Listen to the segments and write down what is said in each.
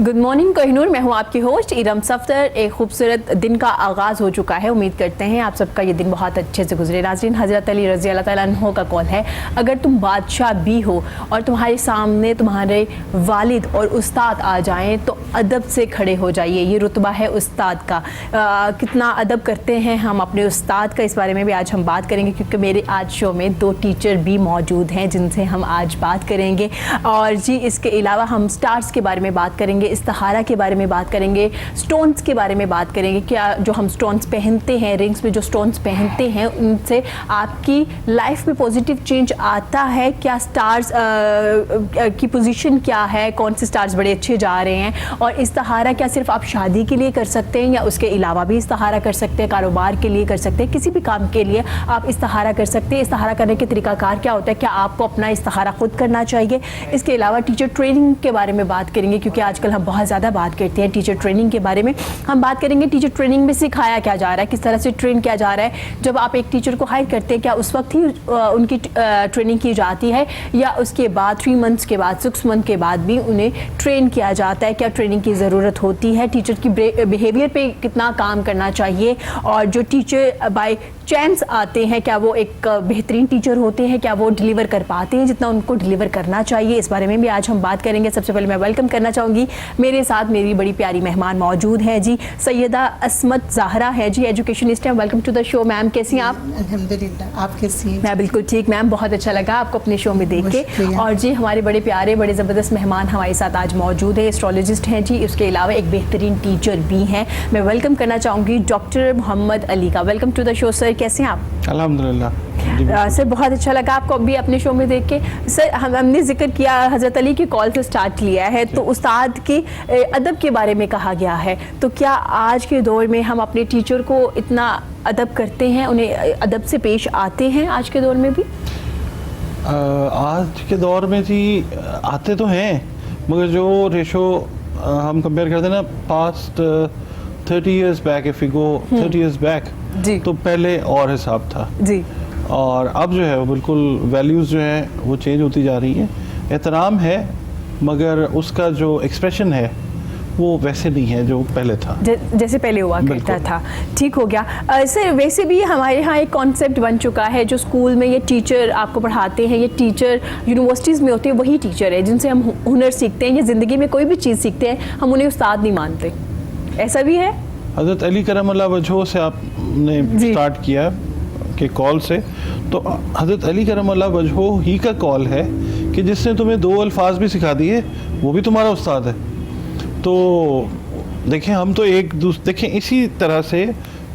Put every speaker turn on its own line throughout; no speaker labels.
Good morning Kohinoor, मैं हूं आपकी होस्ट इरम सफ्तर। एक खूबसूरत दिन का आगाज़ हो चुका है। उम्मीद करते हैं आप सबका ये दिन बहुत अच्छे से गुजरे। नाज़रीन, हज़रत अली रज़ी अल्लाह तआला अन्हो का कौल है, अगर तुम बादशाह भी हो और तुम्हारे सामने तुम्हारे वालिद और उस्ताद आ जाएं तो अदब से खड़े हो जाइए। ये रुतबा है उस्ताद का। कितना अदब करते हैं हम अपने उस्ताद का, इस बारे में भी आज हम बात करेंगे, क्योंकि मेरे आज शो में 2 टीचर भी मौजूद हैं जिनसे हम आज बात करेंगे। और जी, इसके अलावा हम स्टार्स के बारे में बात करेंगे, इस्तिखारा के बारे में बात करेंगे, स्टोन्स के बारे में बात करेंगे। क्या जो हम स्टोन्स पहनते हैं, रिंग्स में जो स्टोन्स पहनते हैं, उनसे आपकी लाइफ में पॉजिटिव चेंज आता है क्या? स्टार्स की पोजीशन क्या है, कौन से स्टार्स बड़े अच्छे जा रहे हैं? और इस्तिखारा क्या सिर्फ आप शादी के लिए कर सकते हैं या उसके अलावा भी इस्तिखारा कर सकते हैं? कारोबार के लिए कर सकते हैं, किसी भी काम के लिए आप इस्तिखारा कर सकते हैं। इस्तिखारा करने के तरीकाकार क्या होता है? क्या आपको अपना इस्तिखारा खुद करना चाहिए? इसके अलावा टीचर ट्रेनिंग के बारे में बात करेंगे, क्योंकि आजकल हम बहुत ज़्यादा बात करते हैं टीचर ट्रेनिंग के बारे में। हम बात करेंगे टीचर ट्रेनिंग में सिखाया क्या जा रहा है, किस तरह से ट्रेन किया जा रहा है। जब आप एक टीचर को हायर करते हैं, क्या उस वक्त ही उनकी ट्रेनिंग की जाती है या उसके बाद 3 मंथ्स के बाद, 6 मंथ के बाद भी उन्हें ट्रेन किया जाता है? क्या ट्रेनिंग की ज़रूरत होती है? टीचर की बिहेवियर पे कितना काम करना चाहिए? और जो टीचर बाय चांस आते हैं, क्या वो एक बेहतरीन टीचर होते हैं? क्या वो डिलीवर कर पाते हैं जितना उनको डिलीवर करना चाहिए? इस बारे में भी आज हम बात करेंगे। सबसे पहले मैं वेलकम करना चाहूँगी, मेरे साथ मेरी बड़ी प्यारी मेहमान मौजूद हैं जी। सैयदा अस्मत ज़हरा है जी, एजुकेशनिस्ट हैं। Welcome to the show ma'am, कैसी हैं आप?
अल्हम्दुलिल्लाह, आप कैसी हैं?
मैं बिल्कुल ठीक मैम, बहुत अच्छा लगा आपको अपने शो में देख के। और जी, हमारे बड़े प्यारे बड़े ज़बरदस्त मेहमान हमारे साथ आज मौजूद है, एस्ट्रोलॉजिस्ट हैं जी, उसके अलावा एक बेहतरीन टीचर भी हैं। मैं वेलकम करना चाहूँगी डॉक्टर मोहम्मद अली का। Welcome to the show sir, कैसे हैं आप?
अल्हम्दुलिल्लाह
सर, बहुत अच्छा लगा आपको अभी अपने शो में देख के। सर, हमने जिक्र किया हज़रत अली की कॉल से स्टार्ट लिया है, तो उस्ताद के अदब के बारे में कहा गया है, तो क्या आज के दौर में हम अपने टीचर को इतना अदब करते हैं, उन्हें अदब से पेश आते हैं आज के दौर में भी?
आज के दौर में जी आते तो हैं, मगर जो रेशो हम कंपेयर करते हैं ना past 30 years back, if you go 30 years back,
जी,
तो पहले और हिसाब था
जी,
और अब जो है वो बिल्कुल वैल्यूज़ जो है वो चेंज होती जा रही हैं। एहतराम है, मगर उसका जो एक्सप्रेशन है वो वैसे नहीं है जो पहले था,
जैसे पहले हुआ करता था। ठीक हो गया। सर, वैसे भी हमारे यहाँ एक कॉन्सेप्ट बन चुका है, जो स्कूल में ये टीचर आपको पढ़ाते हैं, ये टीचर यूनिवर्सिटीज़ में होते हैं, वही टीचर है जिनसे हम हुनर सीखते हैं या ज़िंदगी में कोई भी चीज़ सीखते हैं, हम उन्हें उस्ताद नहीं मानते। ऐसा भी है?
हज़रत अली करमल्लाह वजहो से आपने स्टार्ट किया कि कॉल से, तो हज़रत अली करमल्लाह वजहो ही का कॉल है कि जिसने तुम्हें 2 अल्फाज भी सिखा दिए वो भी तुम्हारा उस्ताद है। तो देखें, हम तो देखें इसी तरह से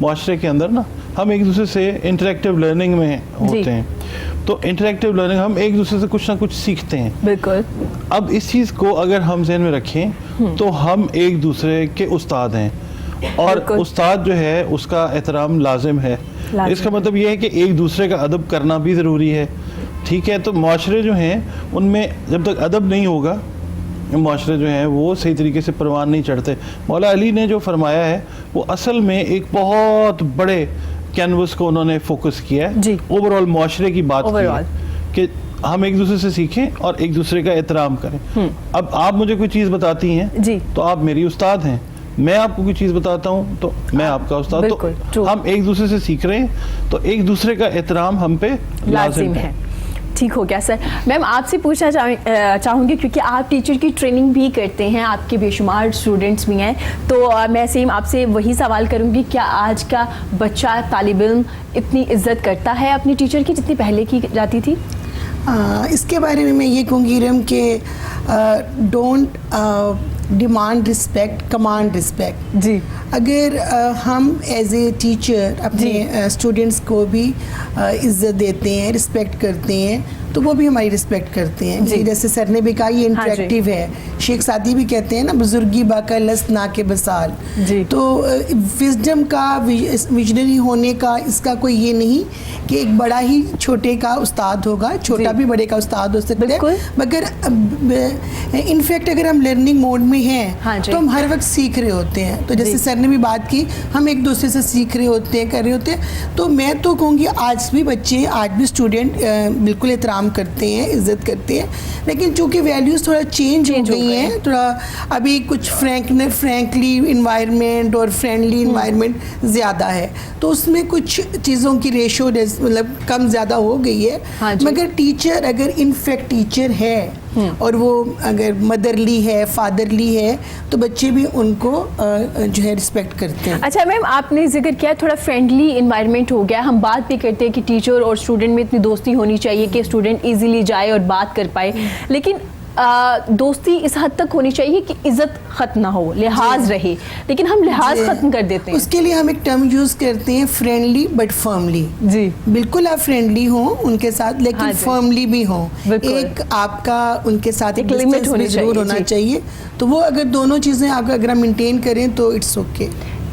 माशरे के अंदर ना हम एक दूसरे से इंटरेक्टिव लर्निंग में होते हैं, तो इंटरेक्टिव लर्निंग हम एक दूसरे से कुछ ना कुछ सीखते हैं।
बिल्कुल।
अब इस चीज़ को अगर हम ज़हन में रखें तो हम एक दूसरे के उस्ताद हैं, और उस्ताद जो है उसका एहतराम लाजिम है। इसका मतलब ये है कि एक दूसरे का अदब करना भी ज़रूरी है। ठीक है, तो माशरे जो हैं उनमें जब तक अदब नहीं होगा, माशरे जो हैं वो सही तरीके से परवान नहीं चढ़ते। मौला अली ने जो फरमाया है वो असल में एक बहुत बड़े कैनवस को उन्होंने फोकस किया है, ओवरऑल माशरे की बात की है कि हम एक दूसरे से सीखें और एक दूसरे का एहतराम करें। अब आप मुझे कोई चीज़ बताती हैं जी, तो आप मेरी उस्ताद हैं, मैं आपको कोई चीज़ बताता हूँ तो मैं आपका उस्ताद, तो हम एक दूसरे से सीख रहे हैं, तो एक दूसरे का एहतराम हम पे लाजिम है।
ठीक हो गया सर। मैम, आपसे पूछना चाहूँगी, क्योंकि आप टीचर की ट्रेनिंग भी करते हैं, आपके बेशुमार स्टूडेंट्स भी हैं, तो मैं सेम आपसे वही सवाल करूँगी, क्या आज का बच्चा, तालिब इल्म इतनी इज्जत करता है अपनी टीचर की जितनी पहले की जाती थी?
इसके बारे में मैं ये कहूँगी रम के don't demand respect, command respect. जी, अगर हम एज ए टीचर अपने स्टूडेंट्स को भी इज्जत देते हैं, रिस्पेक्ट करते हैं, तो वो भी हमारी रिस्पेक्ट करते हैं। जैसे सर ने भी कहा ये इंटरेक्टिव है, शेख सादी भी कहते हैं ना, बुजुर्गी बाका लस ना के बसाल। तो विजडम का, विजनरी होने का, इसका कोई ये नहीं कि एक बड़ा ही छोटे का उस्ताद होगा, छोटा भी बड़े का उस्ताद हो सकता है, मगर इनफैक्ट अगर हम लर्निंग मोड में हैं तो हम हर वक्त सीख रहे होते हैं। तो जैसे सर ने भी बात की, हम एक दूसरे से सीख रहे होते हैं, कर रहे होते हैं। तो मैं तो कहूँगी आज भी बच्चे, आज भी स्टूडेंट बिल्कुल एहतराम एहतराम करते हैं, इज्जत करते हैं, लेकिन चूँकि वैल्यूज़ थोड़ा चेंज हो गई हैं, थोड़ा अभी कुछ फ्रैंकली इन्वायरमेंट और फ्रेंडली इन्वायरमेंट ज़्यादा है, तो उसमें कुछ चीज़ों की रेशो मतलब कम ज़्यादा हो गई है।
हाँ,
मगर टीचर अगर इनफैक्ट टीचर है और वो अगर मदरली है, फादरली है, तो बच्चे भी उनको जो है रिस्पेक्ट करते हैं।
अच्छा मैम, आपने जिक्र किया थोड़ा फ्रेंडली इन्वायरमेंट हो गया, हम बात भी करते हैं कि टीचर और स्टूडेंट में इतनी दोस्ती होनी चाहिए कि स्टूडेंट इजीली जाए और बात कर पाए, लेकिन दोस्ती इस हद तक होनी चाहिए कि इज्जत खत्म ना हो, लिहाज रहे, लेकिन हम लिहाज खत्म कर देते हैं।
उसके लिए हम एक टर्म यूज करते हैं, फ्रेंडली बट फर्मली।
जी,
बिल्कुल आप फ्रेंडली हो उनके साथ, लेकिन
हाँ
फर्मली भी हो।
बिल्कुल।
एक आपका उनके साथ
एक लिमिट होनी
जरूर होना चाहिए। तो वो अगर दोनों चीजें आप अगर मेंटेन करें तो इट्स ओके,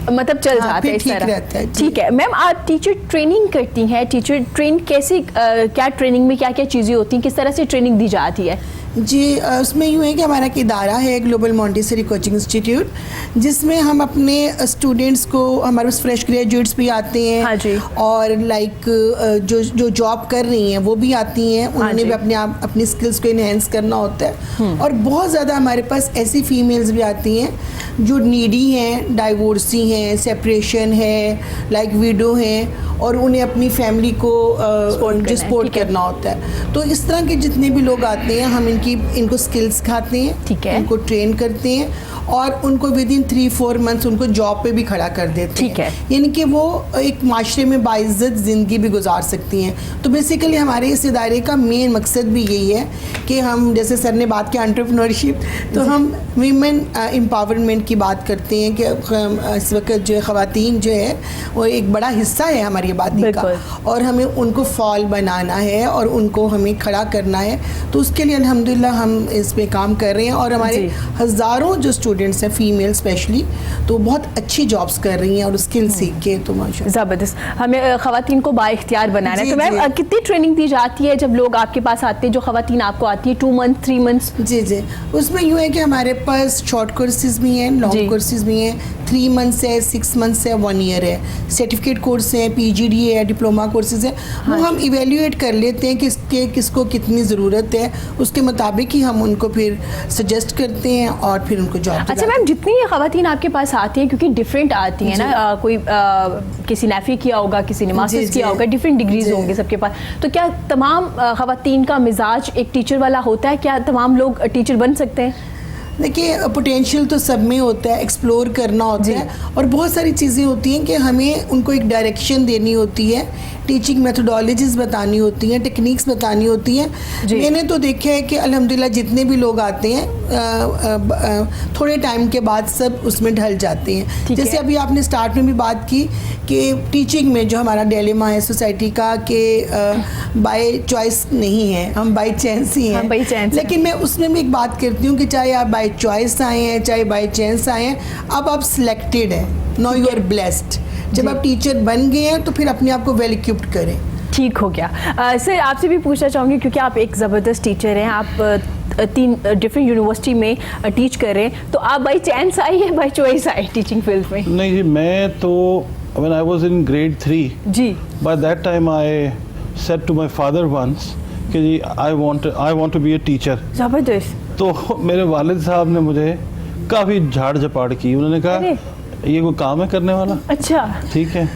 मतलब चल
हाँ,
जाता है,
फिर ठीक रहता है।
ठीक है मैम, आप टीचर ट्रेनिंग करती हैं, टीचर ट्रेन कैसे, क्या ट्रेनिंग में क्या क्या चीज़ें होती हैं, किस तरह से ट्रेनिंग दी जाती है?
जी, उसमें यूँ है कि हमारा एक इदारा है, ग्लोबल मॉन्टेसरी कोचिंग इंस्टीट्यूट, जिसमें हम अपने स्टूडेंट्स को, हमारे पास फ्रेश ग्रेजुएट्स भी आते हैं,
हाँ जी,
और लाइक जो जॉब कर रही हैं वो भी आती हैं, उन्होंने भी अपनी स्किल्स को इन्हेंस करना होता है। और बहुत ज़्यादा हमारे पास ऐसी फीमेल्स भी आती हैं जो नीडी हैं, डाइवोर्सी हैं, सेपरेशन है, लाइक विडो हैं, और उन्हें अपनी फैमिली को सपोर्ट करना होता है। तो इस तरह के जितने भी लोग आते हैं, हम इनको स्किल्स सिखाते हैं,
ठीक है,
इनको ट्रेन करते हैं, और उनको विद इन 3-4 मंथ्स उनको जॉब पे भी खड़ा कर देते हैं।
ठीक है,
यानी कि वो एक माशरे में बाइज्जत ज़िंदगी भी गुजार सकती हैं। तो बेसिकली हमारे इस इदारे का मेन मकसद भी यही है कि हम, जैसे सर ने बात की एंटरप्रेन्योरशिप, तो हम वीमेन एम्पावरमेंट की बात करते हैं कि इस वक्त जो है ख़वातीन जो है वो एक बड़ा हिस्सा है हमारी आबादी का, और हमें उनको फॉल बनाना है और उनको हमें खड़ा करना है। तो उसके लिए अल्हम्दुलिल्लाह हम इस पे काम कर रहे हैं, और हमारे हज़ारों जो स्टूडेंट्स हैं, फीमेल स्पेशली, तो बहुत अच्छी जॉब्स कर रही हैं और स्किल सीख के, तो माशाल्लाह
ज़बरदस्त। हमें ख़वातीन को बाइख्तियार बनाना है। तो मैम कितनी ट्रेनिंग दी जाती है जब लोग आपके पास आते हैं, जो ख़वातीन आपको आती है, 2 मंथ 3 मंथ्स?
जी, उसमें यूँ है कि हमारे पास शॉर्ट कोर्सेज भी हैं, लॉन्ग कोर्सेज भी हैं, 3 मंथ्स है, 6 मंथ्स है, 1 ईयर है, सर्टिफिकेट कोर्स है, PGD है, डिप्लोमा कोर्सेज है। वो हम इवेल्यूएट कर लेते हैं कि किसको कितनी ज़रूरत है, उसके मुताबिक ही हम उनको फिर सजेस्ट करते हैं और फिर उनको जॉब।
अच्छा मैम, जितनी ये ख़वातीन आपके पास आती हैं, क्योंकि डिफरेंट आती हैं ना, कोई किसी ने FE किया होगा, किसी ने मास्टर्स किया होगा, डिफरेंट डिग्रीज होंगे सबके पास, तो क्या तमाम ख़वातीन का मिजाज एक टीचर वाला होता है? क्या तमाम लोग टीचर बन सकते हैं?
देखिए, पोटेंशियल तो सब में होता है, एक्सप्लोर करना होता है, और बहुत सारी चीज़ें होती हैं कि हमें उनको एक डायरेक्शन देनी होती है, टीचिंग मेथोडोलॉजीज़ बतानी होती हैं, टेक्निक्स बतानी होती हैं। मैंने तो देखा है कि अल्हम्दुलिल्लाह जितने भी लोग आते हैं थोड़े टाइम के बाद सब उसमें ढल जाते हैं। जैसे अभी आपने स्टार्ट में भी बात की कि टीचिंग में जो हमारा डिलेमा है सोसाइटी का कि बाय चॉइस नहीं है, हम बाय चांस ही हैं। लेकिन मैं उसमें भी एक बात करती हूँ कि चाहे आप बाय चॉइस आए हैं, चाहे बाय चांस आए हैं, अब आप सिलेक्टेड हैं, नाउ यू आर ब्लेस्ड। जब आप टीचर बन गए हैं तो फिर अपने आप को वेल इक्विप्ड करें।
ठीक हो गया। सर आपसे भी पूछना चाहूँगी, क्योंकि आप एक ज़बरदस्त टीचर हैं, आप 3 डिफरेंट यूनिवर्सिटी में टीच कर रहे हैं, तो आप बाई चांस आए या बाई चॉइस आए टीचिंग फील्ड में?
नहीं जी, मैं तो when I was in grade 3
जी,
by that time I said to my father once कि जी I want to be a teacher.
ज़बरदस्त।
तो मेरे वालिद साहब ने मुझे काफ़ी झाड़ झपाड़ की। उन्होंने कहा ये कोई काम है करने वाला? अच्छा, ठीक है,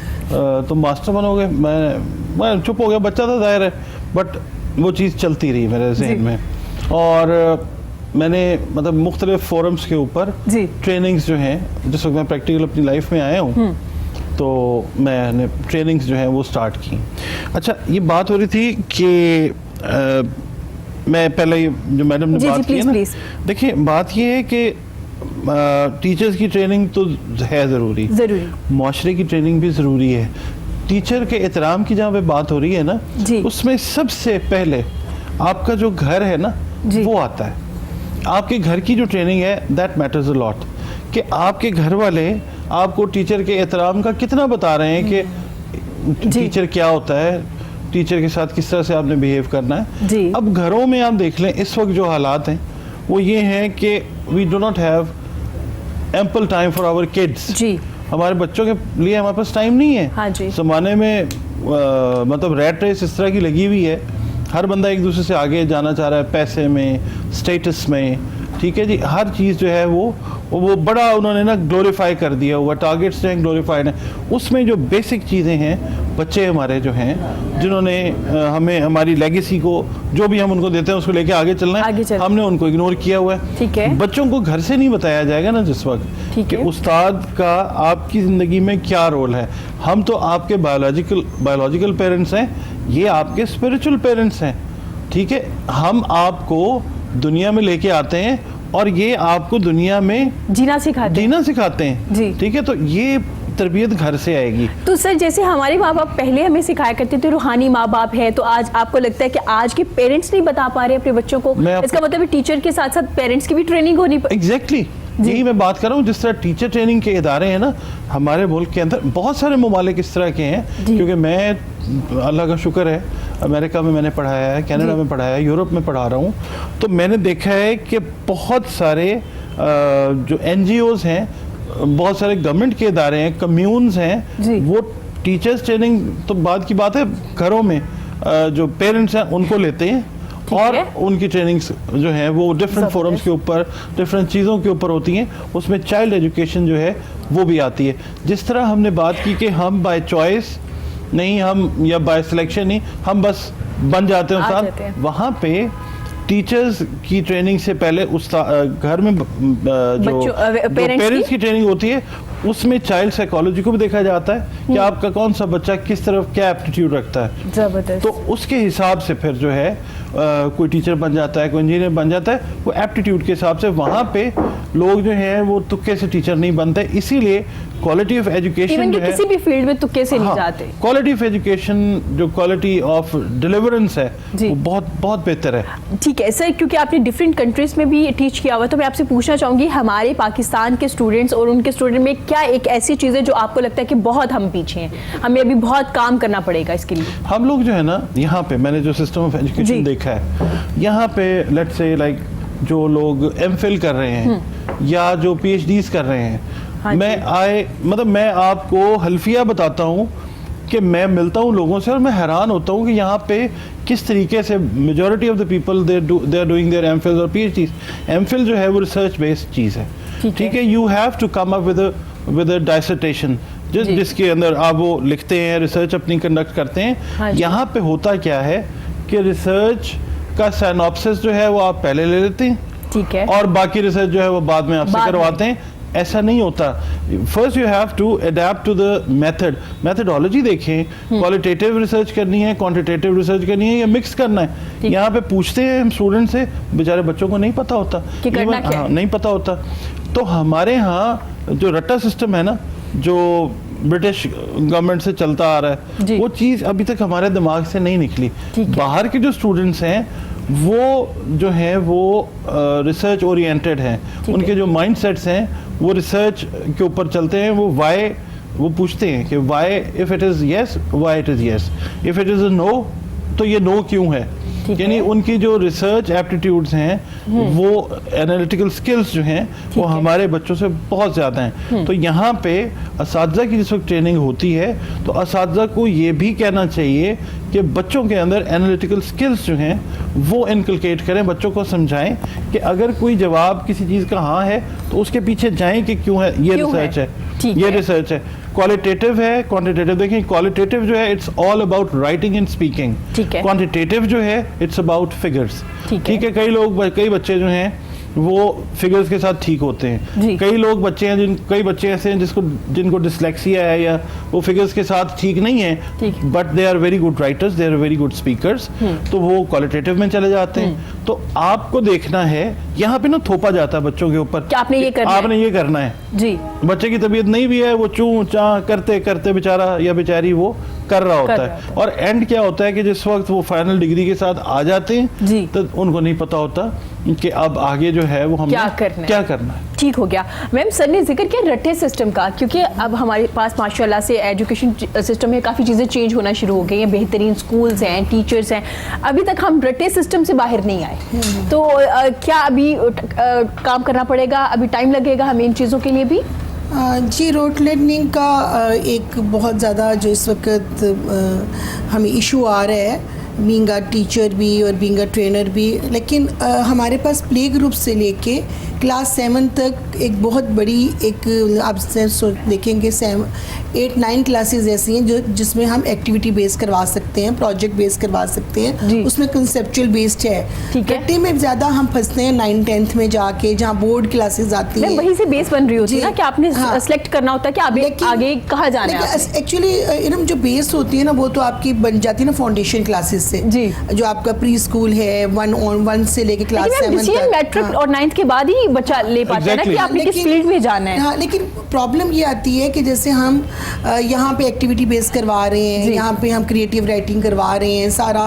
तुम मास्टर बनोगे। मैं चुप हो गया, बच्चा था जाहिर है, बट वो चीज़ चलती रही मेरे जहन में, और मैंने मतलब मुख्तलिफ फोरम्स के ऊपर ट्रेनिंग्स जो हैं, जिस वक्त मैं प्रैक्टिकल अपनी लाइफ में आया हूँ, तो मैंने ट्रेनिंग्स जो हैं वो स्टार्ट की। अच्छा, ये बात हो रही थी कि मैं पहले जो मैडम ने बात की ना, देखिए बात ये है कि टीचर्स की ट्रेनिंग तो है ज़रूरी, माशरे की ट्रेनिंग भी ज़रूरी है। टीचर के एहतराम की जहाँ पे बात हो रही है ना, उसमें सबसे पहले आपका जो घर है ना वो आता है। आपके घर की जो ट्रेनिंग है दैट मैटर्स अ लॉट, कि आपके घर वाले आपको टीचर के एहतराम का कितना बता रहे हैं कि टीचर क्या होता है, टीचर के साथ किस तरह से आपने बिहेव करना है। अब घरों में आप देख लें इस वक्त जो हालात हैं वो ये हैं कि we do not have ample time for our kids. हमारे बच्चों के लिए हमारे पास टाइम नहीं है। ज़माने में मतलब रैट रेस इस तरह की लगी हुई है हर बंदा एक दूसरे से आगे जाना चाह रहा है, पैसे में, स्टेटस में, ठीक है जी, हर चीज़ जो है वो बड़ा उन्होंने ना ग्लोरीफाई कर दिया हुआ, टारगेट्स जो हैं ग्लोरीफाइड हैं। उसमें जो बेसिक चीज़ें हैं, बच्चे हमारे जो हैं जिन्होंने हमें हमारी लेगेसी को जो भी हम उनको देते हैं उसको लेके आगे चलना है, हमने उनको इग्नोर किया हुआ है।
ठीक है,
बच्चों को घर से नहीं बताया जाएगा ना जिस वक्त कि उस्ताद का आपकी ज़िंदगी में क्या रोल है। हम तो आपके बायोलॉजिकल पेरेंट्स हैं, ये आपके स्पिरिचुअल पेरेंट्स हैं, ठीक है। हम आपको दुनिया में लेके आते हैं और ये आपको दुनिया में जीना सिखाते हैं जी, ठीक है। तो ये तरबियत घर से आएगी।
तो सर जैसे हमारे माँ बाप पहले हमें सिखाया करते थे, रूहानी माँ बाप है, तो आज आपको लगता है कि आज के पेरेंट्स नहीं बता पा रहे अपने बच्चों को, इसका मतलब टीचर के साथ साथ पेरेंट्स की भी ट्रेनिंग होनी
एग्जैक्टली यही मैं बात कर रहा हूँ। जिस तरह टीचर ट्रेनिंग के इदारे हैं ना हमारे मुल्क के अंदर, बहुत सारे ममालिक इस तरह के हैं, क्योंकि मैं अल्लाह का शुक्र है अमेरिका में मैंने पढ़ाया है, कनाडा में पढ़ाया है, यूरोप में पढ़ा रहा हूँ, तो मैंने देखा है कि बहुत सारे जो NGOs हैं, बहुत सारे गवर्नमेंट के इदारे हैं, कम्यून्स हैं, वो टीचर्स ट्रेनिंग तो बाद की बात है, घरों में जो पेरेंट्स हैं उनको लेते हैं और उनकी ट्रेनिंग्स जो है वो डिफरेंट फोरम्स के ऊपर, डिफरेंट चीज़ों के ऊपर होती हैं। उसमें चाइल्ड एजुकेशन जो है वो भी आती है। जिस तरह हमने बात की कि हम बाय चॉइस नहीं, हम या बाय सिलेक्शन नहीं, हम बस बन जाते हैं उस्ताद, वहाँ पे टीचर्स की ट्रेनिंग से पहले घर में जो पेरेंट्स की ट्रेनिंग होती है उसमें चाइल्ड साइकोलॉजी को भी देखा जाता है कि आपका कौन सा बच्चा किस तरफ क्या एप्टीट्यूड रखता है, जबरदस्त। तो उसके हिसाब से फिर जो है कोई टीचर बन जाता है, कोई इंजीनियर बन जाता है, वो एप्टीट्यूड के हिसाब से। वहाँ पे लोग जो हैं वो तुक्के से टीचर नहीं बनते, इसीलिए क्वालिटी ऑफ एजुकेशन जो है
किसी भी फील्ड में तुक्के से नहीं जाते।
क्वालिटी ऑफ एजुकेशन, जो क्वालिटी ऑफ डिलीवरेंस है वो बहुत बहुत बेहतर है।
ठीक है सर, क्योंकि आपने डिफरेंट कंट्रीज में भी टीच किया हुआ, तो मैं आपसे पूछना चाहूंगी हमारे पाकिस्तान के स्टूडेंट्स और उनके स्टूडेंट में क्या एक ऐसी चीज़ है जो आपको लगता है कि बहुत हम पीछे हैं, हमें अभी बहुत काम करना पड़ेगा इसके लिए? हम
लोग जो है ना यहाँ पे मैंने जो सिस्टम ऑफ एजुकेशन देखा है, यहाँ पे लेट्स से लाइक जो लोग MPhil कर रहे हैं या जो PhDs कर रहे हैं, मैं आपको हल्फिया बताता हूँ कि मैं मिलता हूँ लोगों से और मैं हैरान होता हूँ कि यहाँ पे किस तरीके से majority of the people they are doing their MPhil और PhDs। MPhil जो है वो रिसर्च बेस्ड चीज़ है, ठीक है। You have to come up with a dissertation जिसके अंदर आप वो लिखते हैं, रिसर्च अपनी कंडक्ट करते हैं। यहाँ पे होता क्या है कि रिसर्च का सिनॉप्सिस जो है वो आप पहले ले लेते हैं, ठीक है, और बाकी रिसर्च जो है वो बाद में आपसे करवाते हैं। ऐसा नहीं होता। First you have to adept to the methodology देखें, क्वालिटेटिव रिसर्च करनी है, क्वांटिटेटिव रिसर्च करनी है या मिक्स करना है। यहाँ पे पूछते हैं हम स्टूडेंट से, बेचारे बच्चों को नहीं पता होता कि करना क्या है। नहीं पता होता। तो हमारे यहाँ जो रट्टा सिस्टम है ना, जो ब्रिटिश गवर्नमेंट से चलता आ रहा है, वो चीज़ अभी तक हमारे दिमाग से नहीं निकली। बाहर के जो स्टूडेंट्स हैं वो जो हैं वो रिसर्च ओरिएंटेड हैं, उनके जो माइंड सेट्स हैं वो रिसर्च के ऊपर चलते हैं। वो वाई वो पूछते हैं कि why if it is yes, why it is yes, if it is no, तो ये नो क्यों है। यानी उनकी जो रिसर्च एप्टीट्यूड्स हैं वो एनालिटिकल स्किल्स जो हैं वो हमारे बच्चों से बहुत ज़्यादा हैं। तो यहाँ पे असातिज़ा की जिस वक्त ट्रेनिंग होती है तो असातिज़ा को ये भी कहना चाहिए कि बच्चों के अंदर एनालिटिकल स्किल्स जो हैं वो इनकलकेट करें, बच्चों को समझाएं कि अगर कोई जवाब किसी चीज़ का हाँ है तो उसके पीछे जाएं कि क्यों है, ये रिसर्च है, ये रिसर्च है। क्वालिटेटिव है, क्वांटिटेटिव। देखिए क्वालिटेटिव जो है it's all about writing and speaking, quantitative जो है इट्स अबाउट फिगर्स, ठीक है। कई बच्चे जो हैं वो फिगर्स के साथ ठीक होते हैं, कई लोग बच्चे हैं कई बच्चे ऐसे हैं जिनको डिसलेक्सिया है या वो फिगर्स के साथ ठीक नहीं है, but they are very good writers, they are very good speakers, तो वो क्वालिटेटिव में चले जाते हैं। तो आपको देखना है, यहाँ पे ना थोपा जाता है बच्चों के ऊपर, आपने ये करना है जी। बच्चे की तबीयत नहीं भी है, वो चूं चां करते करते बेचारा या बेचारी वो कर रहा होता है। और एंड क्या होता है कि जिस वक्त वो फाइनल डिग्री के साथ आ जाते हैं तो उनको नहीं पता होता कि अब आगे जो है वो हमें क्या करना है।
ठीक हो गया। मैम सर ने जिक्र किया रट्टे सिस्टम का, क्योंकि अब हमारे पास माशाल्लाह से एजुकेशन सिस्टम में काफ़ी चीज़ें चेंज होना शुरू हो गई हैं, बेहतरीन स्कूल्स हैं, टीचर्स हैं, अभी तक हम रट्टे सिस्टम से बाहर नहीं आए। तो क्या अभी काम करना पड़ेगा, अभी टाइम लगेगा हमें इन चीज़ों के लिए भी?
जी, रोट लर्निंग का एक बहुत ज़्यादा जो इस वक्त हमें इशू आ रहा है बीइंग अ टीचर भी और बीइंग अ ट्रेनर भी, लेकिन हमारे पास प्ले ग्रुप से लेके क्लास 7 तक एक बहुत बड़ी एक आप देखेंगे 8-9 क्लासेस ऐसी हैं जो जिसमें हम एक्टिविटी बेस करवा सकते हैं, प्रोजेक्ट बेस करवा सकते हैं, उसमें कंसेप्चुअल बेस्ड है। कट्टे में ज़्यादा हम फंसते हैं 9th-10th में जाके, जहाँ बोर्ड क्लासेस आती हैं,
वहीं से बेस बन रही होती है ना कि आपने सेलेक्ट करना होता है कि आगे कहाँ जाना है।
एक्चुअली जो बेस होती है ना वो तो आपकी बन जाती है ना फाउंडेशन क्लासेस से, जो आपका प्री स्कूल है 1 से लेके क्लास 7 तक।
मैट्रिक और 9th के बाद ही बच्चा ले पाता है ना कि आपने किस फील्ड में जाना है।
हाँ, लेकिन प्रॉब्लम ये आती है कि जैसे हम यहाँ पे एक्टिविटी बेस करवा रहे हैं, यहाँ पे हम क्रिएटिव राइटिंग करवा रहे हैं, सारा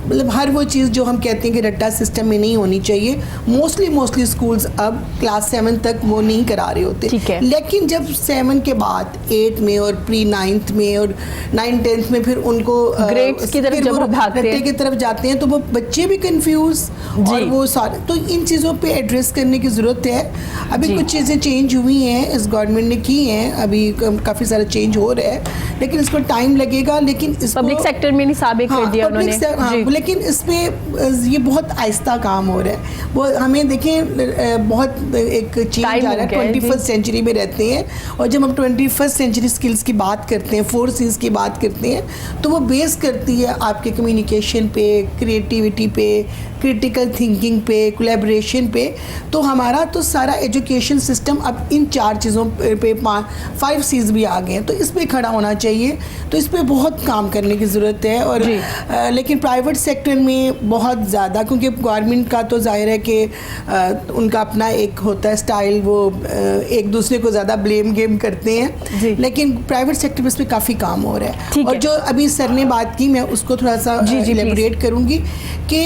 मतलब हर वो चीज़ जो हम कहते हैं कि रट्टा सिस्टम में नहीं होनी चाहिए, मोस्टली स्कूल्स अब क्लास 7 तक वो नहीं करा रहे होते। लेकिन जब 7 के बाद 8 में और प्री 9th में और 9-10th में फिर उनको
ग्रेड्स की तरफ जब भागते
हैं, की तरफ जाते हैं, तो वो बच्चे भी कंफ्यूज और वो सारे, तो इन चीज़ों पे एड्रेस करने की ज़रूरत है। अभी कुछ चीज़ें चेंज हुई हैं, इस गवर्नमेंट ने की हैं, अभी काफ़ी सारा चेंज हो रहा है, लेकिन इसको टाइम लगेगा। लेकिन
पब्लिक सेक्टर में नहीं साबित कर दिया उन्होंने,
लेकिन इसमें ये बहुत आहिस्ता काम हो रहा है। वो हमें देखें बहुत एक चेंज आ रहा है, 21st सेंचुरी में रहते हैं, और जब हम 21st सेंचुरी स्किल्स की बात करते हैं, 4 C's की बात करते हैं, तो वो बेस करती है आपके कम्युनिकेशन पे, क्रिएटिविटी पे, क्रिटिकल थिंकिंग पे, कोलैबोरेशन पे। तो हमारा तो सारा एजुकेशन सिस्टम अब इन 4 चीज़ों पे 5 C's भी आ गए हैं, तो इस पे खड़ा होना चाहिए। तो इस पे बहुत काम करने की ज़रूरत है। और लेकिन प्राइवेट सेक्टर में बहुत ज़्यादा, क्योंकि गवर्नमेंट का तो जाहिर है कि उनका अपना एक होता है स्टाइल, वो एक दूसरे को ज़्यादा ब्लेम गेम करते हैं, लेकिन प्राइवेट सेक्टर में इस पर काफ़ी काम हो रहा है। और जो अभी सर ने बात की, मैं उसको थोड़ा सा इलेबोरेट करूँगी कि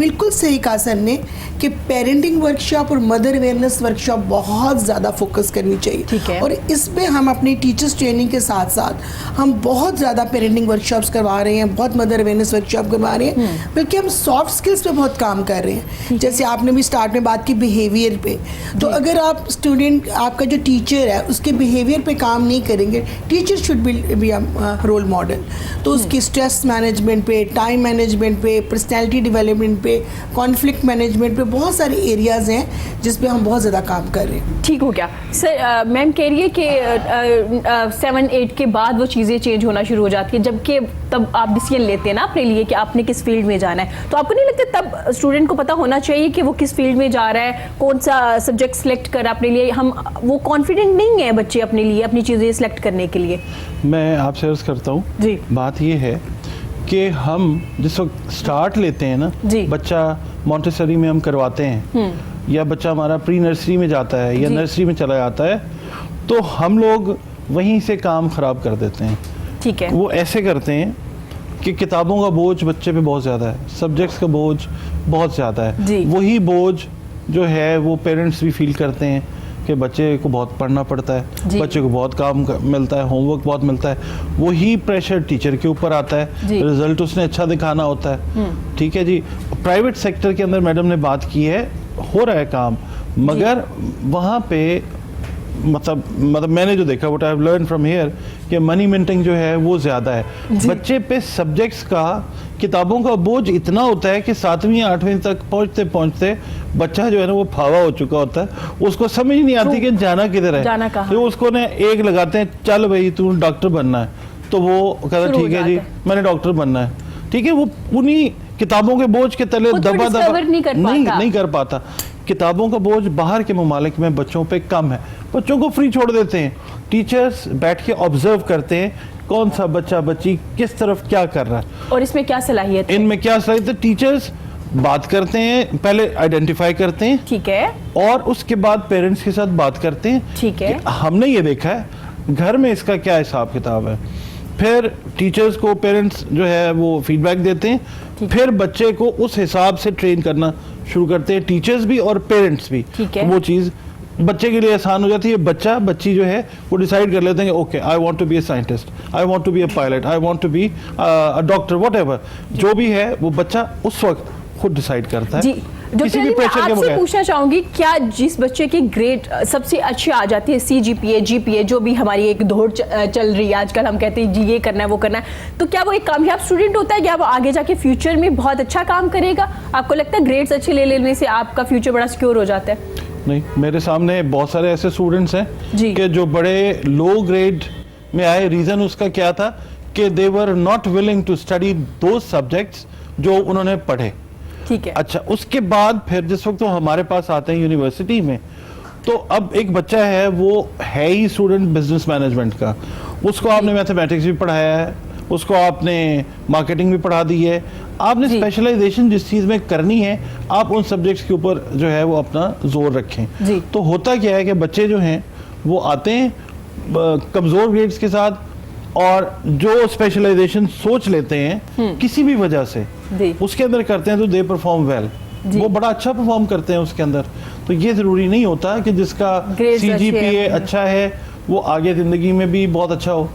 बिल्कुल सही कहा सर ने कि पेरेंटिंग वर्कशॉप और मदर अवेयरनेस वर्कशॉप बहुत ज़्यादा फोकस करनी चाहिए। और इसमें हम अपनी टीचर्स ट्रेनिंग के साथ साथ हम बहुत ज़्यादा पेरेंटिंग वर्कशॉप्स करवा रहे हैं, बहुत मदर अवेयरनेस वर्कशॉप करवा रहे हैं, बल्कि हम सॉफ्ट स्किल्स पे बहुत काम कर रहे हैं। जैसे आपने भी स्टार्ट में बात की बिहेवियर पे, तो अगर आप स्टूडेंट, आपका जो टीचर है उसके बिहेवियर पे काम नहीं करेंगे, teacher should be role model, तो उसकी स्ट्रेस मैनेजमेंट पे, टाइम मैनेजमेंट पे, पर्सनैलिटी डेवलपमेंट पे, कॉन्फ्लिक्ट मैनेजमेंट पे बहुत सारे एरियाज हैं जिस पे हम बहुत ज़्यादा काम कर रहे हैं।
ठीक हो गया सर। मैम कह रही है कि 7-8 के बाद वो चीज़ें चेंज होना शुरू हो जाती है, जबकि तब आप डिसीजन लेते हैं ना अपने लिए कि आपने किस फील्ड में जाना है, तो आपको नहीं लगता तब स्टूडेंट को पता होना चाहिए कि वो किस फील्ड में जा रहा है, कौन सा सब्जेक्ट सेलेक्ट कर अपने लिए? हम वो कॉन्फिडेंट नहीं है बच्चे अपने लिए अपनी चीज़ें सेलेक्ट करने के लिए।
मैं आपसे अर्ज करता हूँ जी, बात ये है कि हम जिस वक्त स्टार्ट लेते हैं ना, बच्चा मॉन्टेसरी में हम करवाते हैं, या बच्चा हमारा प्री नर्सरी में जाता है या नर्सरी में चला जाता है, तो हम लोग वहीं से काम ख़राब कर देते हैं।
ठीक है,
वो ऐसे करते हैं कि किताबों का बोझ बच्चे पे बहुत ज़्यादा है, सब्जेक्ट्स का बोझ बहुत ज़्यादा है। वही बोझ जो है वो पेरेंट्स भी फील करते हैं कि बच्चे को बहुत पढ़ना पड़ता है, बच्चे को बहुत काम मिलता है, होमवर्क बहुत मिलता है, वही प्रेशर टीचर के ऊपर आता है, रिजल्ट उसने अच्छा दिखाना होता है। ठीक है जी, प्राइवेट सेक्टर के अंदर मैडम ने बात की है, हो रहा है काम, मगर वहाँ पे मतलब मैंने जो देखा, what I have learn from here, कि मनी मिंटिंग जो है वो ज़्यादा है। बच्चे पे सब्जेक्ट्स का, किताबों का बोझ इतना होता है कि 7वीं 8वीं तक पहुंचते पहुंचते बच्चा जो है ना वो फावा हो चुका होता है, उसको समझ नहीं आती कि जाना किधर है। तो उसको ना एक लगाते हैं, चल भाई तू डॉक्टर बनना है, तो वो कहता ठीक है जी मैंने डॉक्टर बनना है। ठीक है, वो उन्हीं किताबों के बोझ के तले दबा नहीं कर पाता। किताबों का बोझ बाहर के ममालिक में बच्चों पे कम है, बच्चों को फ्री छोड़ देते हैं, टीचर्स बैठ के ऑब्जर्व करते हैं कौन सा बच्चा बच्ची किस तरफ क्या कर रहा है
और इसमें क्या सलाहियत है,
इनमें क्या सलाहियत है। टीचर्स बात करते हैं, पहले आइडेंटिफाई करते हैं,
ठीक है, और
उसके बाद पेरेंट्स के साथ बात करते हैं,
ठीक है,
हमने ये देखा है घर में इसका क्या हिसाब किताब है। फिर टीचर्स को पेरेंट्स जो है वो फीडबैक देते हैं, फिर बच्चे को उस हिसाब से ट्रेन करना शुरू करते हैं, टीचर्स भी और पेरेंट्स भी। वो चीज़ बच्चे के लिए आसान हो जाती है। बच्चा बच्ची जो है वो डिसाइड कर लेते हैं okay I want to be a scientist, I want to be a pilot, I want to be a doctor, whatever जो भी है वो बच्चा उस वक्त खुद डिसाइड करता है।
जी
किसी भी
मैं
प्रेशर के
आपसे
बगैर।
पूछना चाहूंगी, क्या जिस बच्चे की ग्रेड सबसे अच्छी आ जाती है, CGPA GPA जो भी हमारी एक दौड़ चल रही है आजकल, हम कहते हैं जी ये करना है वो करना है, तो क्या वो एक कामयाब स्टूडेंट होता है, क्या वो आगे जाके फ्यूचर में बहुत अच्छा काम करेगा? आपको लगता है ग्रेड्स अच्छे ले लेने से आपका फ्यूचर बड़ा सिक्योर हो जाता है?
नहीं, मेरे सामने बहुत सारे ऐसे स्टूडेंट्स हैं
जी।
कि जो बड़े लो ग्रेड में आए। रीजन उसका क्या था कि they were not willing to study दो सब्जेक्ट्स जो उन्होंने पढ़े।
ठीक है।
अच्छा, उसके बाद फिर जिस वक्त वो हमारे पास आते हैं यूनिवर्सिटी में, तो अब एक बच्चा है वो है ही स्टूडेंट बिजनेस मैनेजमेंट का, उसको आपने मैथमेटिक्स भी पढ़ाया है, उसको आपने मार्केटिंग भी पढ़ा दी है, आपने स्पेशलाइजेशन जिस चीज़ में करनी है आप उन सब्जेक्ट्स के ऊपर जो है वो अपना जोर रखें। तो होता क्या है कि बच्चे जो हैं वो आते हैं कमज़ोर ग्रेड्स के साथ, और जो स्पेशलाइजेशन सोच लेते हैं किसी भी वजह से उसके अंदर करते हैं तो दे परफॉर्म वेल, वो बड़ा अच्छा परफॉर्म करते हैं उसके अंदर। तो ये ज़रूरी नहीं होता कि जिसका CGPA अच्छा है वो आगे ज़िंदगी में भी बहुत अच्छा हो,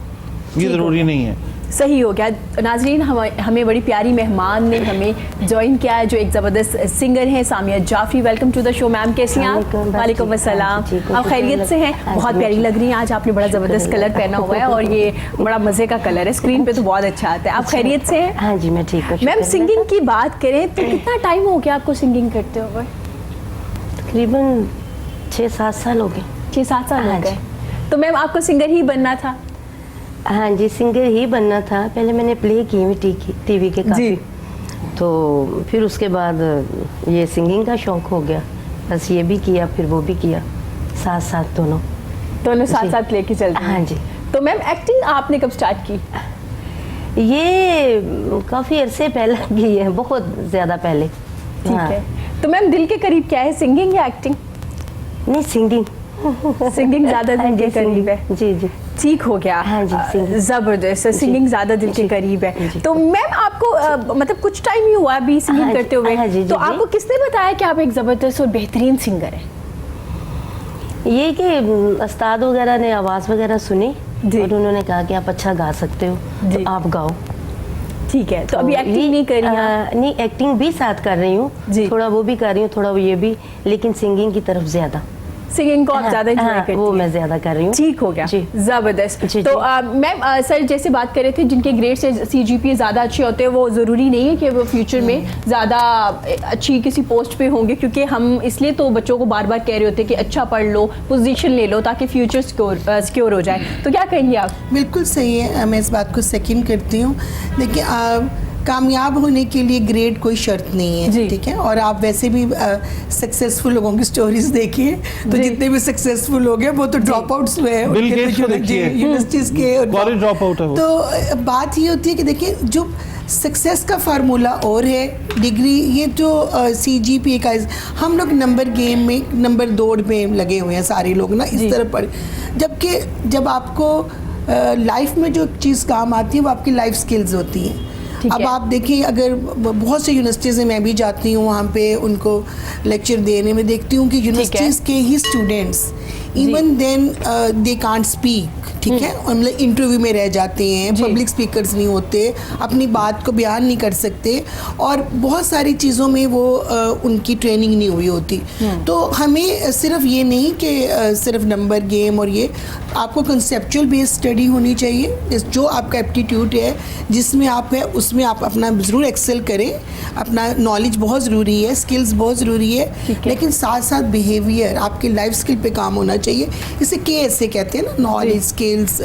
ये ज़रूरी नहीं है।
सही हो गया। नाजरीन, हमें बड़ी प्यारी मेहमान ने हमें ज्वाइन किया है जो एक ज़बरदस्त सिंगर हैं, Samia Jafri. Welcome to the show ma'am, कैसी हैं आप? वालेकुम अस्सलाम। आप खैरियत से हैं? बहुत प्यारी लग रही हैं आज, आपने बड़ा ज़बरदस्त कलर पहना हुआ है और ये बड़ा मज़े का कलर है, स्क्रीन पे तो बहुत अच्छा आता है। आप खैरियत से हैं?
हाँ जी, मैं ठीक हूँ।
मैम, सिंगिंग की बात करें तो कितना टाइम हो गया आपको सिंगिंग करते हुए?
तकरीबन 6-7 साल हो गए।
6-7 साल हो गए। तो मैम आपको सिंगर ही बनना था?
हाँ जी, सिंगर ही बनना था। पहले मैंने प्ले की हुई टीवी के काफ़ी, तो फिर उसके बाद ये सिंगिंग का शौक हो गया, बस ये भी किया फिर वो भी किया, साथ साथ दोनों
साथ साथ लेके चलते हैं।
हाँ जी।
तो मैम एक्टिंग आपने कब स्टार्ट की?
ये काफ़ी अरसे पहले की है, बहुत ज़्यादा पहले।
ठीक है। तो मैम दिल के करीब क्या है, सिंगिंग या एक्टिंग?
नहीं, सिंगिंग।
सिंगिंग ज़्यादा दिल के करीब है।
जी जी,
ठीक हो गया।
हाँ जी,
जबरदस्त, सिंगिंग ज्यादा दिल के करीब है। तो मैम आपको मतलब कुछ टाइम ही हुआ अभी सिंगिंग करते हुए, तो आपको किसने बताया कि आप एक जबरदस्त और बेहतरीन सिंगर हैं?
ये कि उस्ताद वगैरह ने आवाज़ वगैरह सुनी और उन्होंने कहा कि आप अच्छा गा सकते हो, तो आप गाओ।
ठीक है। तो अभी एक्टिंग नहीं कर रही हैं?
नहीं, एक्टिंग भी साथ कर रही हूँ, थोड़ा वो भी कर रही हूँ, थोड़ा ये भी, लेकिन सिंगिंग की तरफ ज़्यादा।
सिंगिंग को आप ज्यादा एंजॉय करती हैं?
वो मैं ज्यादा कर रही हूँ।
ठीक हो गया, जबरदस्त। तो मैम सर जैसे बात कर रहे थे जिनके ग्रेड से CGPA ज्यादा अच्छे होते हैं वो जरूरी नहीं है कि वो फ्यूचर में ज्यादा अच्छी किसी पोस्ट पे होंगे, क्योंकि हम इसलिए तो बच्चों को बार बार कह रहे होते हैं कि अच्छा पढ़ लो, पोजीशन ले लो ताकि फ्यूचर सिक्योर हो जाए। तो क्या कहेंगे आप?
बिल्कुल सही है, मैं इस बात को सेकंड करती हूँ। देखिए, कामयाब होने के लिए ग्रेड कोई शर्त नहीं है, ठीक है। और आप वैसे भी सक्सेसफुल लोगों की स्टोरीज देखिए, तो जितने भी सक्सेसफुल लोग हैं वो तो ड्रॉप आउट्स हुए हैं, यूनिवर्सिटीज के
कॉलेज ड्रॉप आउट है।
तो बात ये होती है कि देखिए जो सक्सेस का फार्मूला और है डिग्री, ये जो CGPA का, हम लोग नंबर गेम में, नंबर दौड़ में लगे हुए हैं सारे लोग ना, इस तरह पर। जबकि जब आपको लाइफ में जो चीज़ काम आती है वो आपकी लाइफ स्किल्स होती हैं। अब आप देखिए, अगर बहुत से यूनिवर्सिटीज़ में मैं भी जाती हूँ, वहाँ पे उनको लेक्चर देने में देखती हूँ कि यूनिवर्सिटीज़ के ही students even then they can't speak, ठीक है, और मतलब इंटरव्यू में रह जाते हैं, पब्लिक स्पीकर्स नहीं होते, अपनी बात को बयान नहीं कर सकते, और बहुत सारी चीज़ों में वो उनकी ट्रेनिंग नहीं हुई होती। तो हमें सिर्फ ये नहीं कि सिर्फ नंबर गेम, और ये आपको कंसेप्चुअल बेस्ड स्टडी होनी चाहिए। जो आपका एप्टीट्यूड है, जिसमें आप है, उसमें आप अपना ज़रूर एक्सेल करें। अपना नॉलेज बहुत ज़रूरी है, स्किल्स बहुत ज़रूरी है, लेकिन साथ साथ बिहेवियर, आपके लाइफ स्किल पे काम होना चाहिए। इसे KSA कहते हैं ना, नॉलेज, स्किल्स